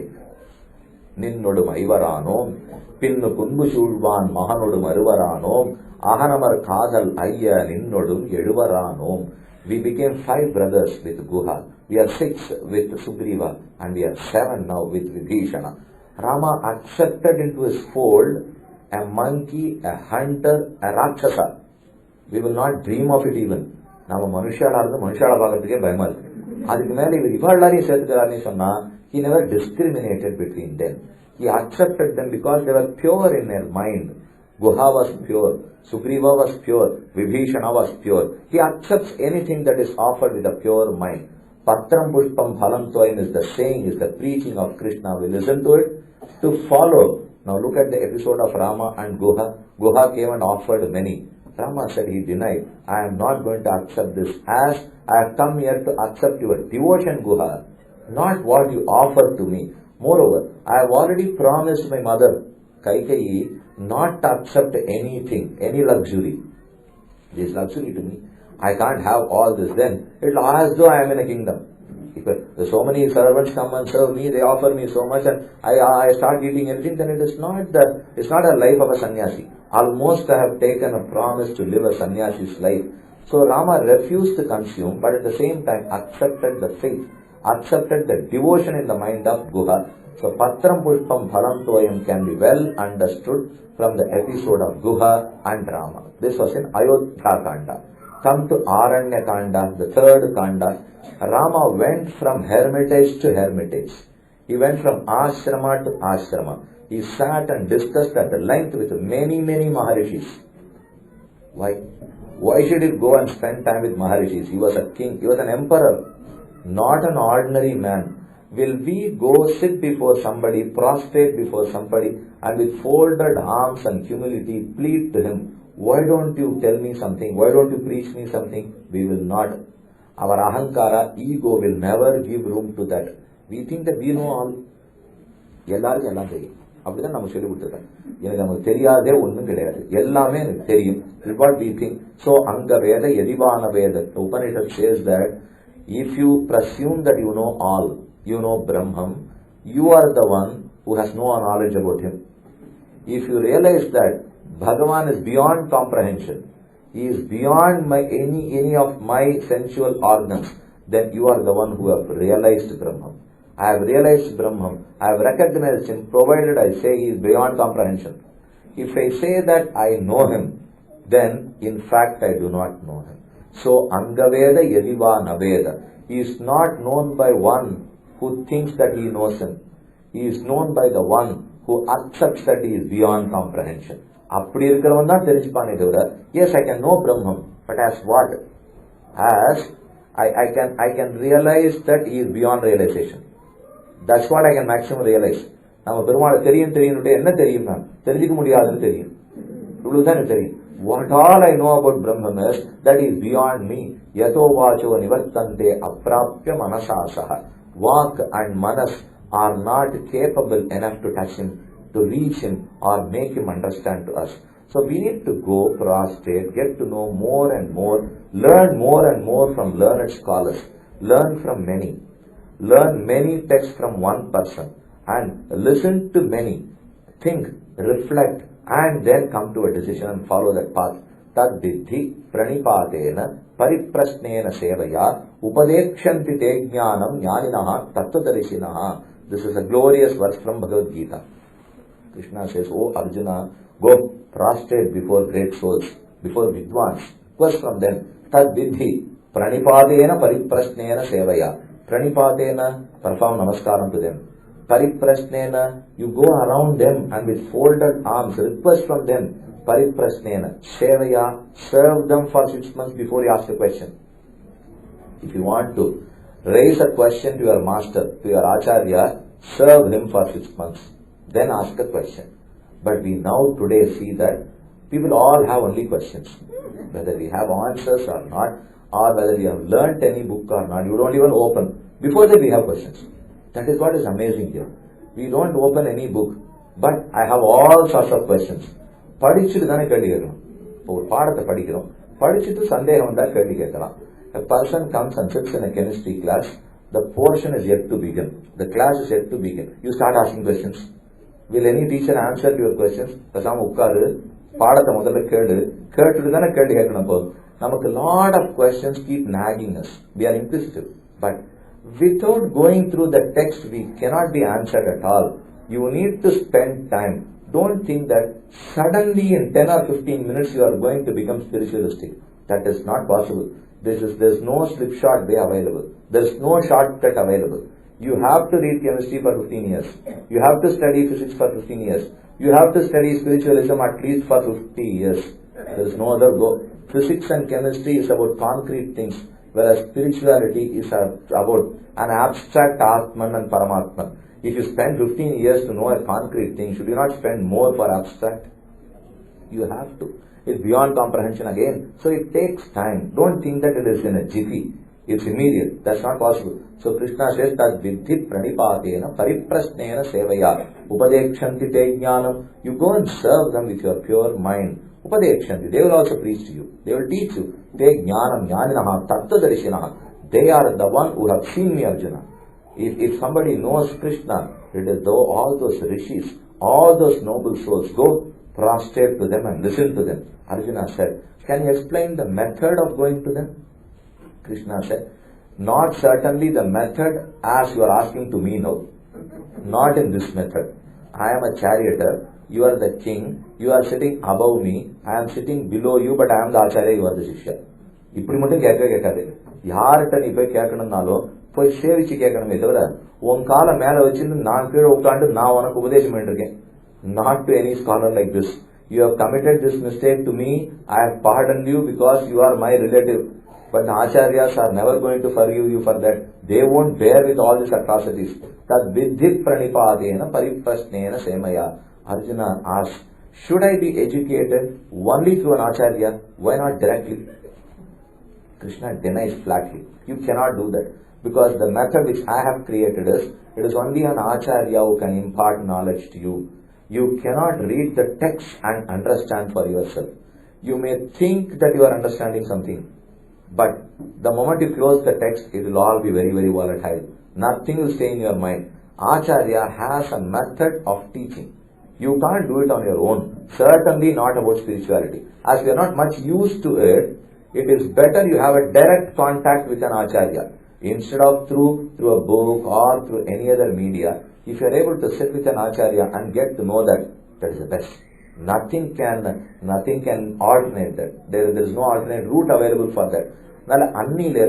Ninnodum Ivaranom, Pinnu Kunbu Shulvan Mahanodum Aruvaranom, Ahanamar Kazal Ayya Ninnodum Eduvaranom." We became 5 brothers with Guha. We are 6 with Sugriva, and we are 7 now with Vibhishana. Rama accepted into his fold a monkey, a hunter, a Rakshasa. We will not dream of it even. நாம மனுஷாலா இருந்து மனுஷால பார்க்கறதுக்கே பயமா இருக்கு. அதுக்கு மேல இவர் இவாழ்லாரையும் சேர்த்துக்கிறாருன்னு சொன்னா, he never discriminated between them. He accepted them because they were pure in their mind. Guha was pure, Sugriva was pure, Vibhishana was pure. He accepts anything that is offered with a pure mind. Patram Pushpam Phalam Toyam is the saying, is the preaching of Krishna. We listen to it to follow. Now look at the episode of Rama and Guha. Guha came and offered many. Rama said, he denied, I am not going to accept this, as I have come here to accept your devotion, Guha, not what you offer to me. Moreover, I have already promised my mother, Kaikeyi, not to accept anything, any luxury. This luxury to me, I can't have all this. Then it will as though I am in a kingdom. If so many servants come and serve me, they offer me so much, and I start eating everything, then it's not a life of a sannyasi. Almost I have taken a promise to live a sannyasi's life. So Rama refused to consume, but at the same time accepted the faith, accepted the devotion in the mind of Guha. So Patram Pushpam Phalam Toyam can be well understood from the episode of Guha and Rama. This was in Ayodhya Kanda. Come to Aranya Kanda, the third Kanda. Rama went from hermitage to hermitage. He went from ashrama to ashrama. He sat and discussed at length with many Maharishis. Why? Why should he go and spend time with Maharishis? He was a king, he was an emperor, not an ordinary man. Will we go sit before somebody, prostrate before somebody, and with folded arms and humility plead to him, why don't you tell me something? Why don't you preach me something? We will not. Our ahankara, ego will never give room to that. We think that we know all. எல்லாருக்கும் எல்லாம் தெரியும். அப்படிதான் நம்ம சொல்லி கொடுத்துருக்கோம். எனக்கு நமக்கு தெரியாதே ஒன்றும் கிடையாது, எல்லாமே எனக்கு தெரியும். What we think. So Anga Veda, Yadivana Veda, the Upanishad says that if you presume that you know all, you know Brahman, you are the one who has no knowledge about him. If you realize that Bhagavan is beyond comprehension, he is beyond any of my sensual organs, then you are the one who have realized Brahman. I have realized Brahman, I have recognized him, provided I say he is beyond comprehension. If I say that I know him, then in fact I do not know him. So Angaveda Yadiva Naveda. He is not known by one who thinks that he knows him. He is known by the one who accepts that he is beyond comprehension. அப்படி இருக்கிறவன் தான் தெரிஞ்சுப்பானே தவிர, yes, I can know Brahman, but as what? As I can realize that he is beyond realization. That's what I can maximum realize. நம்ம பெருமாளை தெரியும் என்ன தெரியும், நான் தெரிஞ்சுக்க முடியாதுன்னு தெரியும், இவ்வளவுதான் எனக்கு தெரியும். What all I know about Brahman is that he is beyond me. Yato vacho nivartante aprapya manasasaha. Vak and manas are not capable enough to touch him. to reach him or make him understand to us. So we need to go prostrate, get to know more and more, learn more and more from learned scholars, learn from many, learn many texts from one person, and listen to many, think, reflect, and then come to a decision and follow that path. Tad viddhi pranipatena pariprasnena sevaya upadekshanti te jnanam jnaninaha tattvadarishinaha. This is a glorious verse from Bhagavad Gita. Krishna says, "Oh Arjuna, go prostrate before great souls, before Vidwans. First from them, tad viddhi pranipatena pariprasnena sevaya." Pranipatena, perform namaskaram to them. Pariprasnena, you go around them and with folded arms, request from them. Pariprasnena, sevaya, serve them for 6 months before you ask a question. If you want to raise a question to your master, to your acharya, serve him for 6 months. Then ask a question. But we now today see that people all have only questions. Whether we have answers or not, or whether we have learnt any book or not, you don't even open. Before that we have questions. That is what is amazing here. We don't open any book, but I have all sorts of questions. படிச்சுட்டு தானே கேள்வி கேட்கணும். இப்போ ஒரு பாடத்தை படிக்கிறோம், படிச்சுட்டு சந்தேகம் வந்தா கேள்வி கேட்கலாம். A person comes and sits in a chemistry class, the portion is yet to begin, the class is yet to begin. You start asking questions. Will any teacher answer to your questions? பேசாம உட்காரு, பாடத்தை முதல்ல கேட்டுட்டு தானே கேள்வி கேட்கணும். இப்போ நமக்கு lot of questions keep nagging us. We are inquisitive, but without going through the text we cannot be answered at all. You need to spend time. Don't think that suddenly in 10 or 15 minutes you are going to become spiritualistic. That is not possible. There is no slipshod way available. There is no shortcut available. You have to read chemistry for 15 years. You have to study physics for 15 years. You have to study spiritualism at least for 50 years. There is no other go. Physics and chemistry is about concrete things, whereas spirituality is about an abstract Atman and Paramatman. If you spend 15 years to know a concrete thing, should you not spend more for abstract? You have to. It's beyond comprehension again. So it takes time. Don't think that it is in a jiffy. It's immediate. That's not possible. So Krishna says that viddhi pranipatena pariprasnena sevaya upadekshanti te jnanam. You go and serve them with your pure mind. Upadekshanti. They will also preach to you. They will teach you. Te jnanam jnaninaha tattvadarishinaha. They are the one who have seen me, Arjuna. If somebody knows Krishna, it is though all those rishis, all those noble souls, go prostrate to them and listen to them. Arjuna said, can you explain the method of going to them? Krishna said, not certainly the method as you are asking to me now. Not in this method. I am a charioteer, you are the king, you are sitting above me, I am sitting below you, but I am the acharya, you are the shishya. இப்படி மட்டும் கேட்காது. யார்கிட்ட நீ போய் கேட்கணும்னாலும் போய் சேவிச்சு கேட்கணுமே தவிர உன் காலை மேல வச்சுட்டு நான் கீழே உட்காந்து நான் உனக்கு உபதேசம் பண்ணிருக்கேன். Not to any scholar like this. You have committed this mistake to me, I have pardoned you because you are my relative. But the acharyas are never going to forgive you for that. They won't bear with all these atrocities. Tad viddhi pranipadena pariprasnena semaya. Arjuna asked, should I be educated only through an acharya? Why not directly? Krishna denies flatly. You cannot do that. Because the method which I have created is, it is only an acharya who can impart knowledge to you. You cannot read the text and understand for yourself. You may think that you are understanding something, but the moment you close the text, it will all be very, very volatile. Nothing will stay in your mind. Acharya has a method of teaching. You can't do it on your own. Certainly not about spirituality. As we are not much used to it, it is better you have a direct contact with an acharya. Instead of through a book or through any other media, if you are able to sit with an acharya and get to know that, that is the best. Nothing can alternate that. There is no alternate route available for that.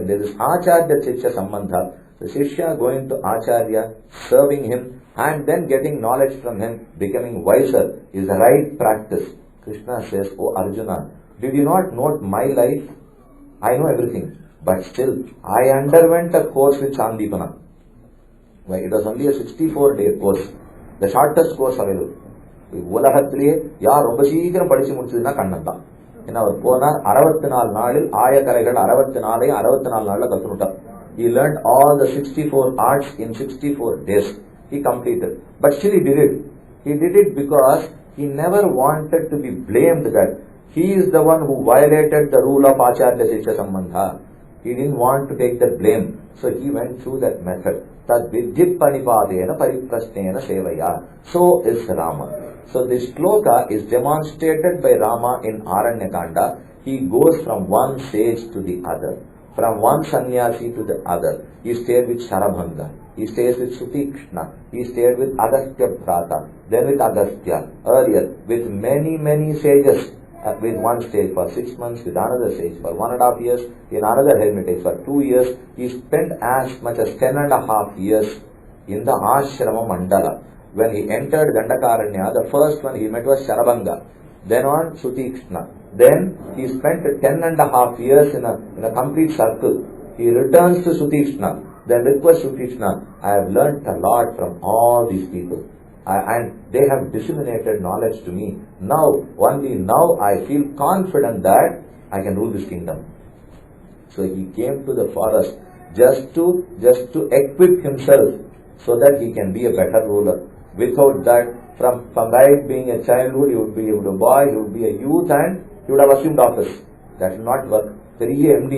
There is acharya shishya sambandha. The shishya going to acharya, serving him, and then getting knowledge from him, becoming wiser, is the right practice. Krishna says, oh Arjuna, did you not note my life? I know everything, but still, I underwent a course with Sandipana. It was only a 64-day course, the shortest course available. உலகத்திலேயே யார் ரொம்ப சீக்கிரம் படிச்சு முடிச்சதுன்னா கண்ணன் தான். ஏன்னா அவர் போனார் 64 நாளில் ஆயக்கரைகள் 64 நாள்ல கத்துட்டார். He learned all the 64 arts in 64 days. He completed. But still he did it. He did it because he never wanted to be blamed that he is the one who violated the rule of Acharya Shishya Sambandha. He didn't want to take that blame. So he went through that method. Tad vidyit panipadena pariprasnena sevaya. So is Rama. So this shloka is demonstrated by Rama in Aranyakanda. He goes from one sage to the other, from one sannyasi to the other. He stayed with Sharabhanga, he stays with Sutikshna, he stayed with Agastya Bhrata, then with Agastya, earlier with many sages. With one stage for 6 months, with another stage for 1.5 years, in another hermitage for 2 years. He spent as much as 10.5 years in the Ashrama Mandala. When he entered Gandakaranya, the first one he met was Sharabhanga, then on Sutikshna. Then he spent 10.5 years in a complete circle. He returns to Sutikshna, then requests Sutikshna, I have learnt a lot from all these people. And they have disseminated knowledge to me. Only now I feel confident that I can rule this kingdom. So he came to the forest just to equip himself so that he can be a better ruler. Without that, from right being a childhood, he would be a boy, he would be a youth, and he would have assumed office. That will not work. There is a MD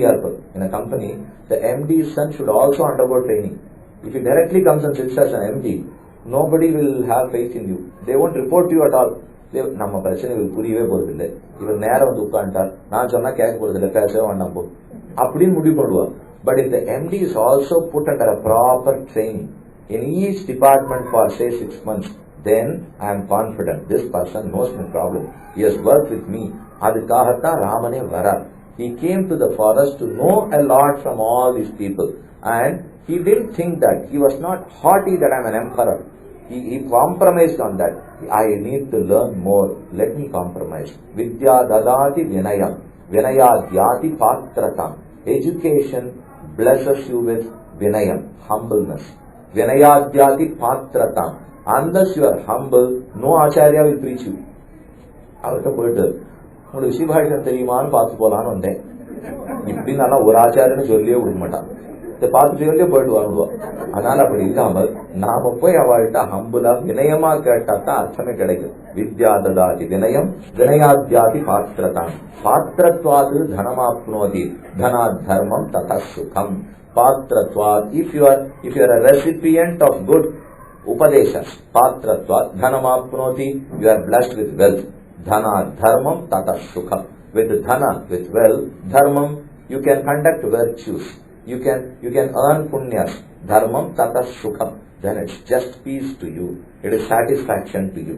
in a company. The MD's son should also undergo training. If he directly comes and sits as an MD, nobody will have faith in you. They won't report you at all. நம்ம பிரச்சனைகள் புரியவே போறதில்லை, இவர் நேரம் வந்து உட்காந்துட்டார், நான் சொன்னா கேட்க போறதில்லை, பேசவே வேண்டாம் போ அப்படின்னு முடிவு பண்ணுவார். But if the MD is also put under a proper training in each department for say 6 months, then I am confident this person knows my problem. He has worked with me. அதுக்காகத்தான் ராமனே வரார். He came to the forest to know a lot from all these people, and he didn't think that. He was not haughty that I am an emperor. He compromised on that. I need to learn more. Let me compromise. Vidya dadati vinayam. Vinaya dhyati patratam. Education blesses you with vinayam, humbleness. Vinaya dhyati patratam. Unless you are humble, no acharya will preach you. அவர்கிட்ட போயிட்டு உங்களுக்கு சிவபாஷ்யம் தெரியுமான்னு பார்த்து போலான்னு வந்தேன். இப்படின்னால ஒரு ஆச்சாரியன்னு சொல்லியே கொடுக்க மாட்டான். இதை பார்த்துட்டே போயிட்டு வாங்குவோம். அதனால அப்படி இல்லாமல் நாம போய் அவள்கிட்ட ஹம்புலா வினயமா கேட்டாத்தான் அர்த்தமே கிடைக்கும். வித்யா ததாதி வினயம் வினயாத்யாதி பாத்திரதான். பாத்திரத்வாது தனமாப்னோதி தனாத் தர்மம் ததா சுகம். Patratvat, if you are a recipient of good upadeshas, patratvat, dhanamapnoti, you are blessed with wealth. Dhana, dharmam, tata sukham. With dhana, with wealth, dharmam, you can conduct virtues. You can earn punyas. Dharmam, tata sukham. Then it's just peace to you. It is satisfaction to you.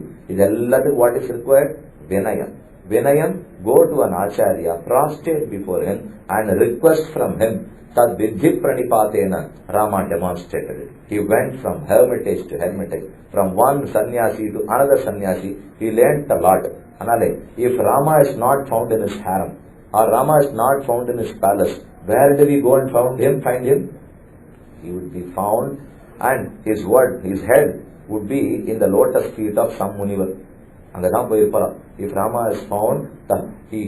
What is required? Vinayam. Vinayam, go to an acharya, prostrate before him and request from him. Tad vidhi pranipatena, Rama demonstrated it. He went from hermitage to hermitage, from one sannyasi to another sannyasi. He learnt a lot. Anale, if Rama is not found in his harem, or Rama is not found in his palace, where do we go and find him? He would be found, and his head would be in the lotus feet of some munivar. அங்கதான் போயிருப்பாராம். If Rama is found, he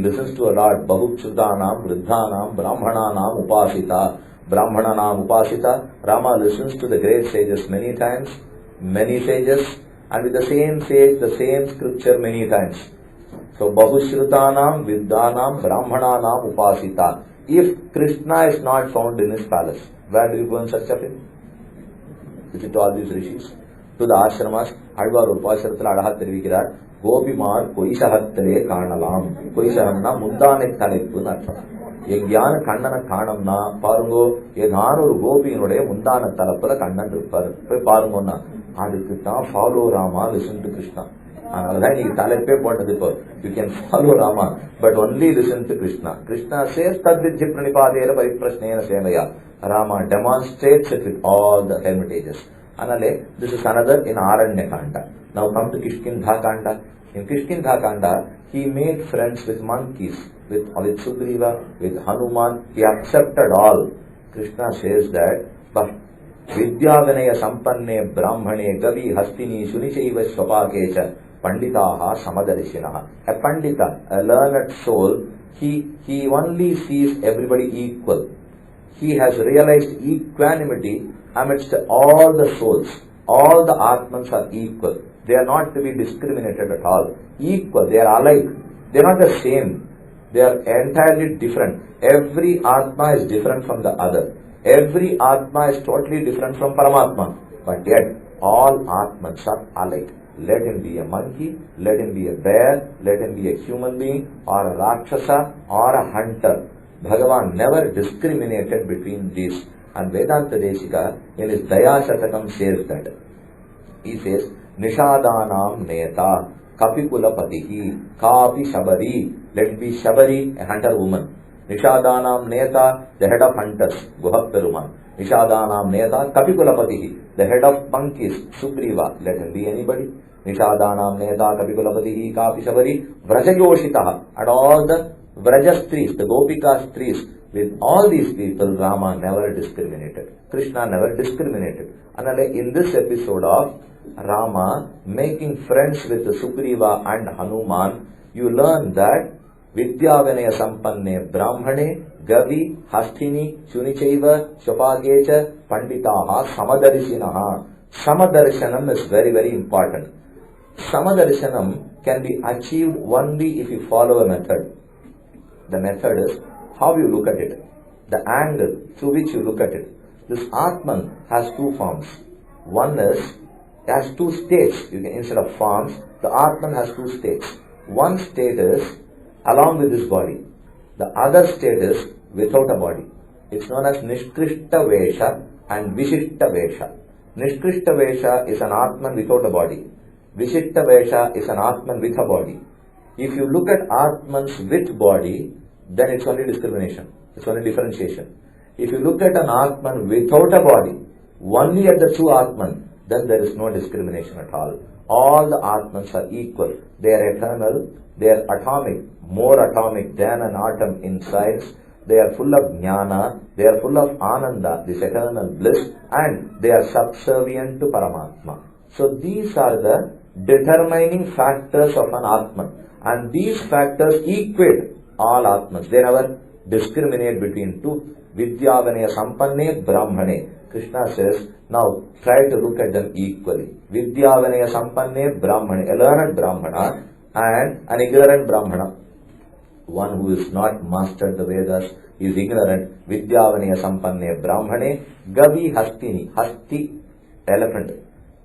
listens to a lot. Bahuksudanam, Vriddhanam, Brahmananam, Upasita. Brahmananam, Upasita. Rama listens to the great sages many times, many sages, and with the same sage, the same scripture many times. So, Bahushrutanam, Viddhanam, Brahmananam, Upasita. If Krishna is not found in his palace, where do you go in search of him? Visit all these rishis. To the ashramas, Alvar ஒரு பாசுரத்தில் அழகா தெரிவிக்கிறார். கோபிமார் பொய்சகத்திலே காணலாம். பொய்சகம்னா முந்தானை தலைப்புன்னு அர்த்தம். எங்கேயான கண்ணனை காணோம்னா பாருங்கோ, ஏதான ஒரு கோபியினுடைய முந்தான தலைப்புல கண்ணன் இருப்பாரு, போய் பாருங்கன்னா அதுக்கு தான் follow Rama, listen to Krishna. அதனாலதான் நீங்க தலைப்பே போட்டது. இப்போ you can follow Rama but only listen to Krishna. Krishna says தத்வித்ய பிரணிபாதேன பரிப்ரஷ்னேன சேவையா. Rama demonstrates it with all the hermitages. Anale, this is another in Aranyakanda. Now come to Kishkindha Kanda. In Kishkindha Kanda, he made friends with monkeys, with Sugriva, with Hanuman. He accepted all. Krishna says that, but Vidya Vinaya Sampanne Brahmane Gavi Hastini Sunichaiva Swapakecha Panditaha Samadarishinaha. A Pandita, a learned soul, he only sees everybody equal. He has realized equanimity amidst all the souls. All the Atmans are equal. They are not to be discriminated at all. Equal, they are alike. They are not the same. They are entirely different. Every Atma is different from the other. Every Atma is totally different from Paramatma. But yet, all Atmans are alike. Let him be a monkey, let him be a bear, let him be a human being, or a Rakshasa, or a hunter. Bhagavan never discriminated between these. And Vedanta Desika in his Daya Shatakam says that. He says, Nishadanam Neta, Kapikulapatihi, Kapi Shabari. Let it be Shabari, a hunter woman. Nishadanam Neta, the head of hunters, Guha Peruman. Nishadanam Neta, Kapikulapatihi, the head of monkeys, Sugriva. Let him be anybody. Nishadanam Neta, Kapikulapatihi, Kapi Shabari, Vrajayoshitaha. And all the Vrajastris, the Gopika Stris, with all these people, Rama never discriminated. Krishna never discriminated. And in this episode of Rama making friends with Sugriva and Hanuman, you learn that Vidyavanaya Sampanne Brahmane Gavi Hastini Shunichaiva Shopagecha Panditaha Samadarishinaha. Samadarshanam is very, very important. Samadarshanam can be achieved only if you follow a method. The method is how you look at it, the angle through which you look at it. This Atman has two forms. One is, it has two states. Instead of forms, the Atman has two states. One state is along with this body. The other state is without a body. It's known as Nishkrishta Vesha and Vishishta Vesha. Nishkrishta Vesha is an Atman without a body. Vishishta Vesha is an Atman with a body. If you look at Atmans with body, then it's only discrimination. It's only differentiation. If you look at an Atman without a body, only at the true Atman, then there is no discrimination at all. All the Atmans are equal. They are eternal. They are atomic, more atomic than an atom in size. They are full of jnana. They are full of ananda, this eternal bliss, and they are subservient to Paramatma. So these are the determining factors of an Atman. And these factors equate all Atmas. They never discriminate between two. Vidyavanaya Sampanne Brahmane. Krishna says, now try to look at them equally. Vidyavanaya Sampanne Brahmane. A learned Brahmana and an ignorant Brahmana. One who is not mastered the Vedas is ignorant. Vidyavanaya Sampanne Brahmane. Gavi Hastini. Hasti, elephant.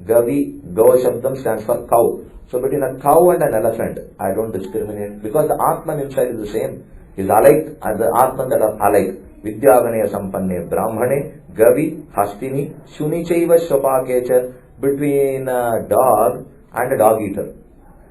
Gavi, Go Shabdam stands for cow. So between a cow and an elephant, I don't discriminate because the Atman inside is the same. Is alike and the Atman that are alike. Vidyavanaya Sampanne Brahmane, Gavi, Hastini, Shunichaiva Shopakecha. Between a dog and a dog eater.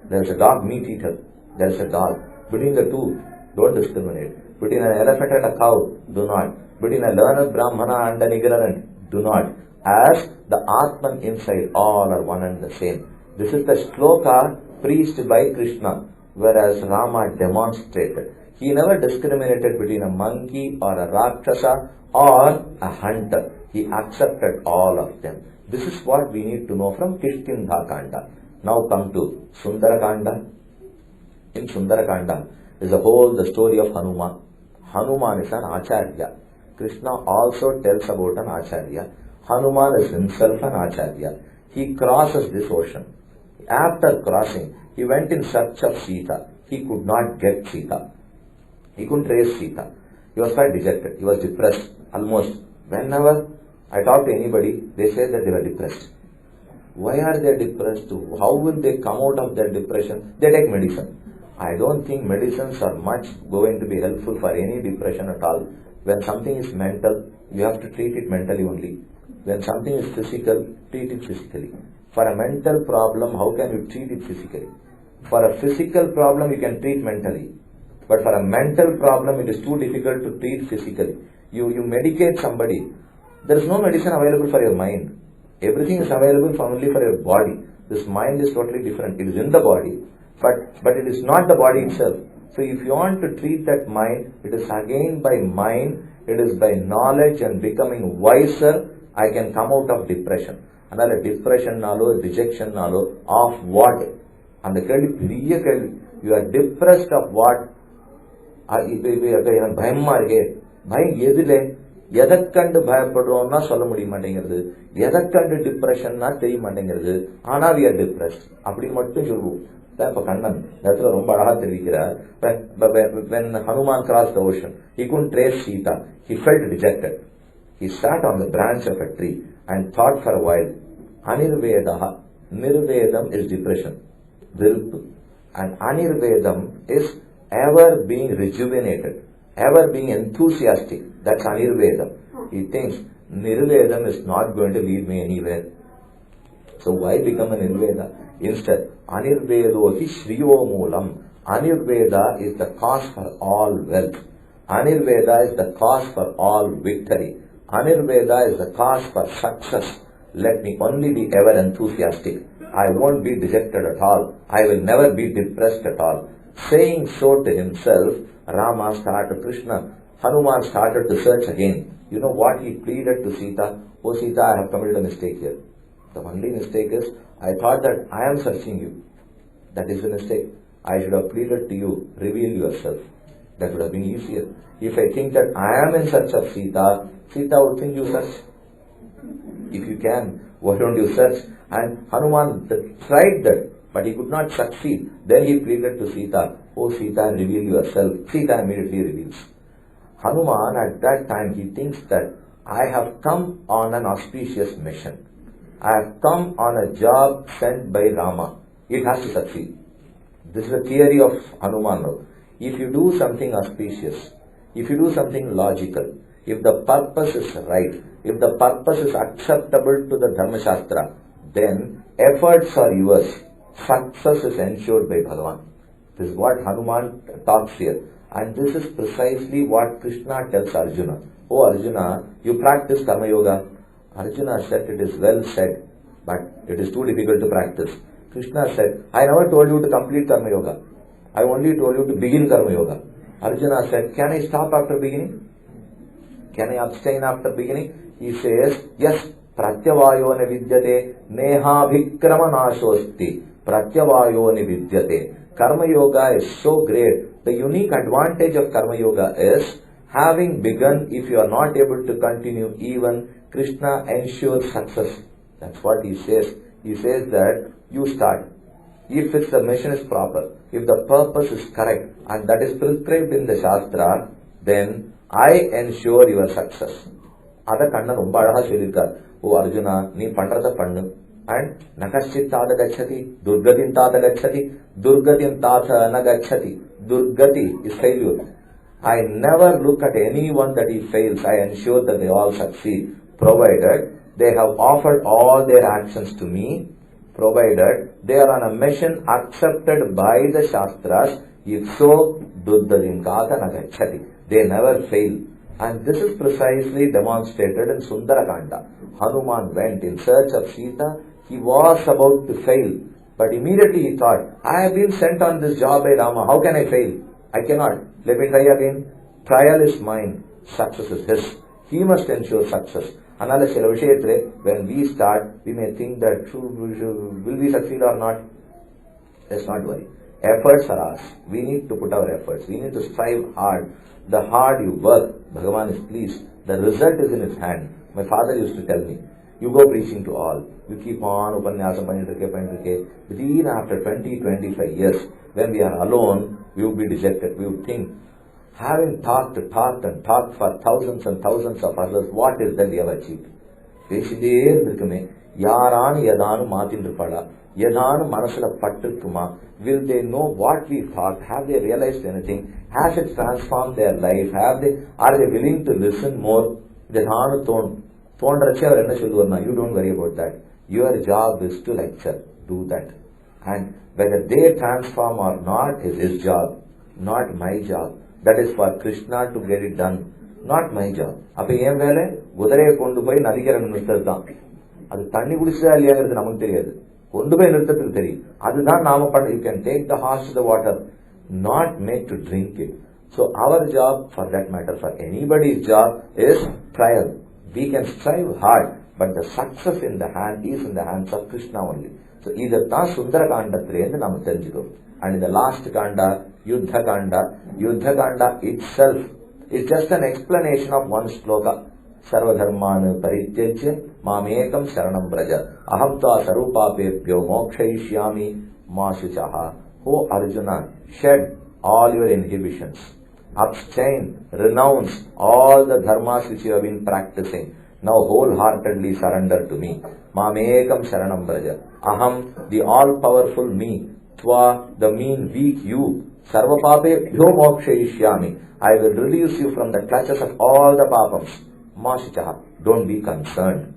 There is a dog meat eater. There is a dog. Between the two, don't discriminate. Between an elephant and a cow, do not. Between a learned Brahmana and an ignorant, do not. As the Atman inside, all are one and the same. This is the shloka preached by Krishna, whereas Rama demonstrated. He never discriminated between a monkey or a Rakshasa or a hunter. He accepted all of them. This is what we need to know from Kishkindha Kanda. Now come to Sundara Kanda. In Sundara Kanda is the story of Hanuman. Hanuman is an Acharya. Krishna also tells about an Acharya. Hanuman is himself an Acharya. He crosses this ocean. After crossing, he went in search of Sita. He could not get Sita. He couldn't trace Sita. He was quite dejected. He was depressed. Almost whenever I talk to anybody, they say that they were depressed. Why are they depressed? How will they come out of their depression? They take medicine. I don't think medicines are much going to be helpful for any depression at all. When something is mental, you have to treat it mentally only. When something is physical, treat it physically. For a mental problem, how can you treat it physically? For a physical problem, you can treat mentally. But for a mental problem, it is too difficult to treat physically. You medicate somebody. There is no medicine available for your mind. Everything is available only for your body. This mind is totally different. It is in the body, but it is not the body itself. So if you want to treat that mind, it is again by mind, it is by knowledge and becoming wiser, I can come out of depression. Another depression nalo, rejection nalo, of what? And the you are depressed of what? எதற்கண்டு பயப்படுறோம்னா சொல்ல முடிய மாட்டேங்கிறது, எதற்கண்டு டிப்ரெஷன்னா தெரிய மாட்டேங்கிறது. ஆனா we are depressed அப்படி மட்டும் சொல்லுவோம். இப்ப கண்ணன் இடத்துல ரொம்ப அழகா தெரிவிக்கிறார். When Hanuman crossed the ocean, he couldn't trace Sita. He felt dejected. He sat on the branch of a tree and thought for a while. Anirvedaha, Nirvedam is depression, Viruppu, and Anirvedam is ever being rejuvenated, ever being enthusiastic. That's Anirvedam. He thinks Nirvedam is not going to lead me anywhere. So why become an Nirveda? Instead, Anirvedohi Shriyo Moolam. Anirveda is the cause for all wealth. Anirveda is the cause for all victory. Anirveda is the cause for success. Let me only be ever enthusiastic. I won't be dejected at all. I will never be depressed at all. Saying so to himself, Rama started, Krishna, Hanuman started to search again. You know what he pleaded to Sita? Oh Sita, I have committed a mistake here. The only mistake is, I thought that I am searching you. That is a mistake. I should have pleaded to you, reveal yourself. That would have been easier. If I think that I am in search of Sita, Sita would think you search. If you can, why don't you search? And Hanuman tried that, but he could not succeed. Then he pleaded to Sita, oh Sita, reveal yourself. Sita immediately reveals. Hanuman at that time, he thinks that I have come on an auspicious mission. I have come on a job sent by Rama. It has to succeed. This is the theory of Hanuman now. If you do something auspicious, if you do something logical, if the purpose is right, if the purpose is acceptable to the Dharma Shastra, then efforts are yours. Success is ensured by Bhagavan. This is what Hanuman talks here. And this is precisely what Krishna tells Arjuna. Oh Arjuna, you practice Karma Yoga. Arjuna said, it is well said, but it is too difficult to practice. Krishna said, I never told you to complete Karma Yoga. I only told you to begin Karma Yoga. Arjuna said, can I stop after beginning? Can I abstain after beginning? He says, yes, pratyavayo nividyate neha bhikrama nashosti. Pratyavayo nividyate. Karma Yoga is so great. The unique advantage of Karma Yoga is, having begun, if you are not able to continue, even Krishna ensures success. That's what he says. He says that you start. If the mission is proper, if the purpose is correct, and that is prescribed in the Shastra, then I ensure your success. Adha Kannan romba alaga sollirukar. Oh Arjuna, nee pandratha pannu. And nakaschit tada gacchati, durgatim tada gacchati, durgatim tada nagacchati. Durgati is failure. I never look at anyone that he fails. I ensure that they all succeed, provided they have offered all their actions to me, provided they are on a mission accepted by the Shastras. If so, durgatim tada nagacchati. They never fail. And this is precisely demonstrated in Sundarakanda. Hanuman went in search of Sita. He was about to fail. But immediately he thought, I have been sent on this job by Rama. How can I fail? I cannot. Let me try again. Trial is mine. Success is his. He must ensure success. Another Shilavashetre, when we start, we may think that will we succeed or not? Let's not worry. Efforts are ours. We need to put our efforts. We need to strive hard. The hard you work, Bhagavan is pleased. The result is in his hand. My father used to tell me, you go preaching to all. You keep on Upanyasam pannitrukke. But even after 20-25 years, when we are alone, we would be dejected. We would think, having talked for thousands and thousands of others, what is that we have achieved? பேசிட்டே இருந்திருக்குமே, யாரானு ஏதானு மாத்தின்னு இருப்பாளா, ஏதானு மனசுல பட்டிருக்குமா? Will they know what we thought? Have they realized anything? Has it transformed their life? Are they willing to listen more? ஏதானு தோன்றச்சே அவர் என்ன சொல்லுவார்னா, you don't worry about that. Your job is to lecture. Do that. And whether they transform or not is his job, not my job. That is for Krishna to get it done, not my job. அப்ப ஏன் வேலை? குதிரையை கொண்டு போய் நதிக்கரை நிறுத்தது தான். அது தண்ணி குடிச்சதா இல்லையாங்கிறது நமக்கு தெரியாது, கொண்டு போய் நிறுத்தத்துக்கு தெரியும். அதுதான் நாம பண்ண. You can take the horse to the water, not made to drink it. So our job, for that matter, for anybody's job, is trial. We can strive hard, but the success in the hand is in the hands of Krishna only. So இதைத்தான் சுந்தர காண்டத்திலேருந்து நாம தெரிஞ்சுக்கிறோம். And in the last kanda, Yuddha Kanda itself is just an explanation of one sloka. Sarvadharman parityajya mamekam sharanam braja. Aham tva sarupapebhyo mokshayishyami ma shuchaha. O Arjuna, shed all your inhibitions. Abstain, renounce all the dharmas which you have been practicing. Now wholeheartedly surrender to me. Mamekam sharanam braja. Aham, the all-powerful me. Tva, the mean, weak you. Sarvapapebhyo mokshayishyami. I will release you from the clutches of all the papams. Mashichaha. Don't be concerned.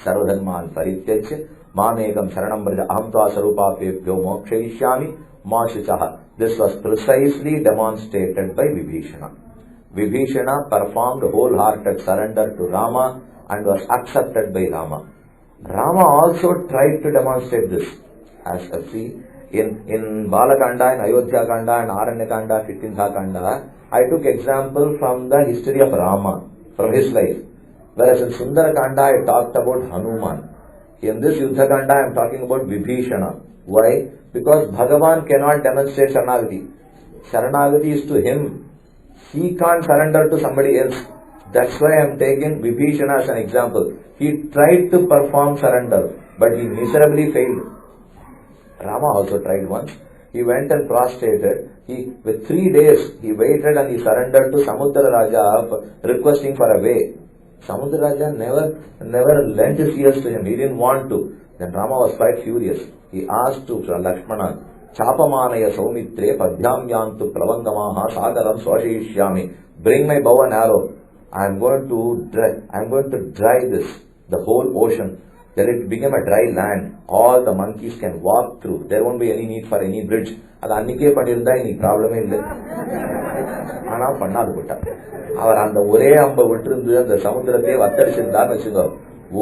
Sarvadharman parityajya mamekam sharanam braja. Aham tva sarupapebhyo mokshayishyami mashichaha. This was precisely demonstrated by Vibhishana. Vibhishana performed wholehearted surrender to Rama and was accepted by Rama. Rama also tried to demonstrate this. As I see, in Balakanda, in Ayodhya Kanda, and Aranyakanda, Kitintha Kanda, I took example from the history of Rama, from his life. Whereas in Sundarakanda, I talked about Hanuman. In this Yuddha Kanda, I am talking about Vibhishana. Why? Because Bhagavan cannot demonstrate Sharanagati. Sharanagati is to him. He can't surrender to somebody else. That's why I am taking Vibhishana as an example. He tried to perform surrender, but he miserably failed. Rama also tried once. He went and prostrated. With 3 days, he waited and he surrendered to Samudra Raja, requesting for a way. Samudra Raja never lent his ears to him. He didn't want to. Then Rama was quite furious. He asked to Lakshmana, Chapamanaya Saumitre Padhyam Yantu Plavangamaha Sagaram Swashayishyami. Bring my bow and arrow. I am going to dry the whole ocean. Till it became a dry land. All the monkeys can walk through. There won't be any need for any bridge. அது அன்னைக்கே பண்ணியிருந்தா இன்னைக்கு ப்ராப்ளமே இல்லை. ஆனா பண்ணாது போட்டா. அவர் அந்த ஒரே அம்பை விட்டுருந்து அந்த சமுத்திரத்தையே வத்தடிச்சிருந்தான்னு வச்சுக்கோ,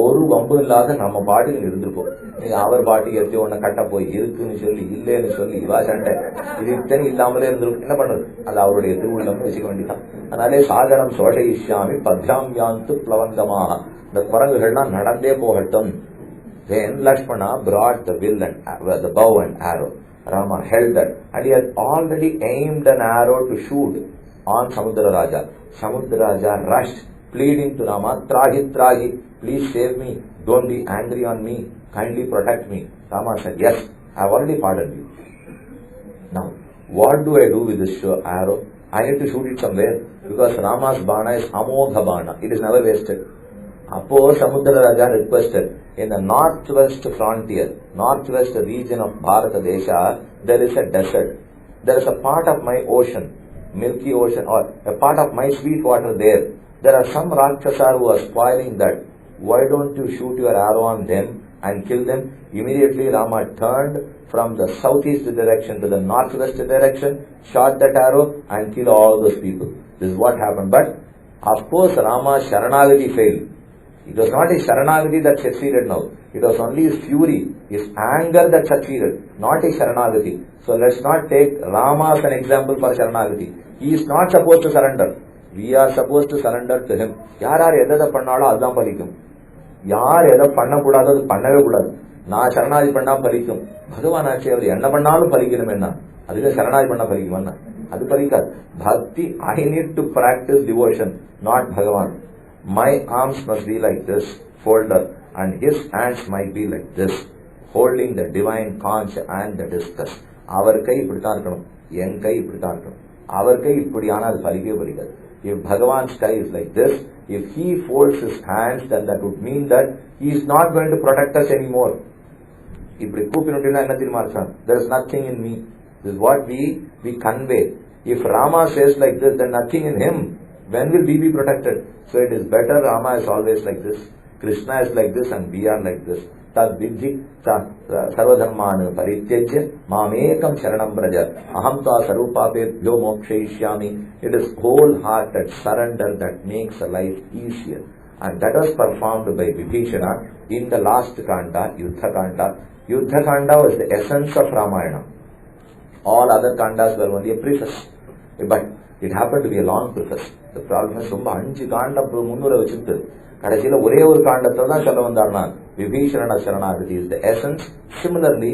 ஒரு வம்பு இல்லாத நம்ம பாட்டுக்கு இருந்திருப்போம். நீங்க அவர் பாட்டுக்கு எத்தி ஒண்ணு கட்ட போய் இருக்குன்னு சொல்லி இல்லேன்னு சொல்லி இவா சண்டை இது இத்தனை இல்லாமலே இருந்திருக்கும். என்ன பண்றது? அது அவருடைய திருவுள்ளம்னு வச்சுக்க வேண்டியதான். அதனாலே சாகரம் சோஷயிஷ்யாமி பத்யாம் யாந்து பிளவங்கமாக. இந்த குரங்குகள்லாம் நடந்தே போகட்டும். Then Lakshmana brought the will and the bow and arrow. Rama held that, and he had already aimed an arrow to shoot on Samudra Raja. Samudra Raja rushed, pleading to Rama, Trahi, Trahi, please save me, don't be angry on me, kindly protect me. Rama said, yes, I have already pardoned you. Now, what do I do with this arrow? I need to shoot it somewhere, because Rama's bana is amogha bana, it is never wasted. Appo Samudra Raja requested, in the northwest frontier, northwest region of Bharata Desha, there is a desert. There is a part of my ocean, Milky Ocean, or a part of my sweet water there. There are some Rakshasas who are spoiling that. Why don't you shoot your arrow on them and kill them? Immediately Rama turned from the southeast direction to the northwest direction, shot that arrow and killed all those people. This is what happened. But, of course, Rama's Sharanagati failed. It was not his Sharanagati that succeeded now. It was only his fury, his anger that succeeded, not his Sharanagati. So let's not take Rama as an example for Sharanagati. He is not supposed to surrender. We are supposed to surrender to him. யார் எதை பண்ணாலும் அதுதான் பலிக்கும். யார் எதை பண்ணக்கூடாது அது பண்ணவே கூடாது. நான் சரணாதி பண்ணா பலிக்கும். பகவான் ஆட்சி அவர் என்ன பண்ணாலும் பலிக்கணும் என்ன? அதுக்கு சரணாதி பண்ணா பலிக்கும் என்ன? அது பலிக்காது. Bhakti, I need to practice devotion, not Bhagavan. My arms must be like this, folded, and his hands might be like this, holding the divine conch and the discus. அவர் கை இப்படித்தான் இருக்கணும், என் கை இப்படித்தான் இருக்கணும். அவர் கை இப்படியான அது பலிக்கவே பலிக்காது. If Bhagavan's sky is like this, if he folds his hands, then that would mean that he is not going to protect us anymore. இப்படி கூப்பினுட்டினா என்ன தெரியுமா அர்த்தம்? There is nothing in me. This is what we convey. If Rama says like this, then nothing in him. When will we be protected? So it is better Rama is always like this, Krishna is like this, and we are like this. Tad vidhi sarvadharman parityajya mamekam sharanam braja aham tva sarupapebhyo mokshayishyami. It is wholehearted surrender that makes a life easier, and that was performed by Vibhishana in the last kanda, Yuddha Kanda. Yuddha Kanda was the essence of Ramayana. All other kandas were only a preface, but it happened to be a long preface. The problem is ரொம்ப 5 காண்டம் முன்னுரை வச்சுட்டு கடைசியில ஒரே ஒரு காண்டத்தை தான் சொல்ல வந்தார்னா விபீஷண சரணாகதி is the essence. Similarly,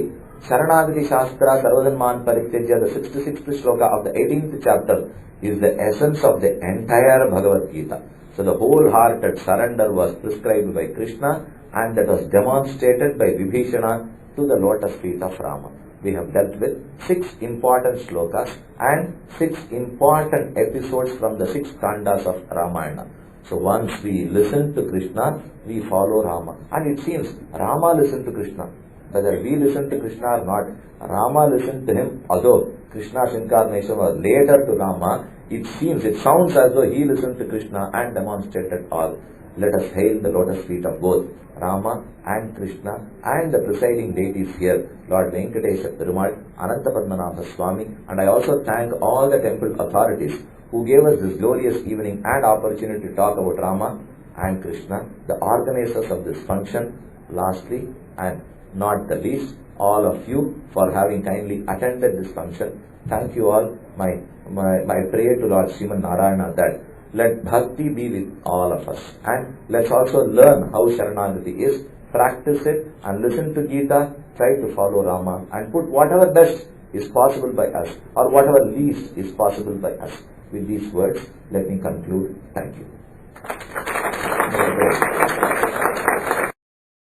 Sharanagati Shastra Sarvadharman Parityajya, the 66th shloka of the 18th chapter, is the essence of the entire Bhagavad Gita. So the wholehearted surrender was prescribed by Krishna, and that was demonstrated by Vibhishana to the lotus feet of Rama. We have dealt with 6 important shlokas and 6 important episodes from the 6 kandas of Ramayana. So once we listen to Krishna, we follow Rama. And it seems Rama listened to Krishna. Whether we listen to Krishna or not, Rama listened to him. Although Krishna's incarnation was later to Rama, it sounds as though he listened to Krishna and demonstrated all. Let us hail the lotus feet of both Rama and Krishna and the presiding deities here, Lord Venkatesha Perumal, Anantapadmanabha Swamy, and I also thank all the temple authorities who gave us this glorious evening and opportunity to talk about Rama and Krishna, the organizers of this function. Lastly, and not the least, all of you for having kindly attended this function. Thank you all. My prayer to Lord Sriman Narayana that let bhakti be with all of us, and let's also learn how Sharanagati is, practice it and listen to Gita, try to follow Rama and put whatever best is possible by us or whatever least is possible by us. With these words, let me conclude. Thank you.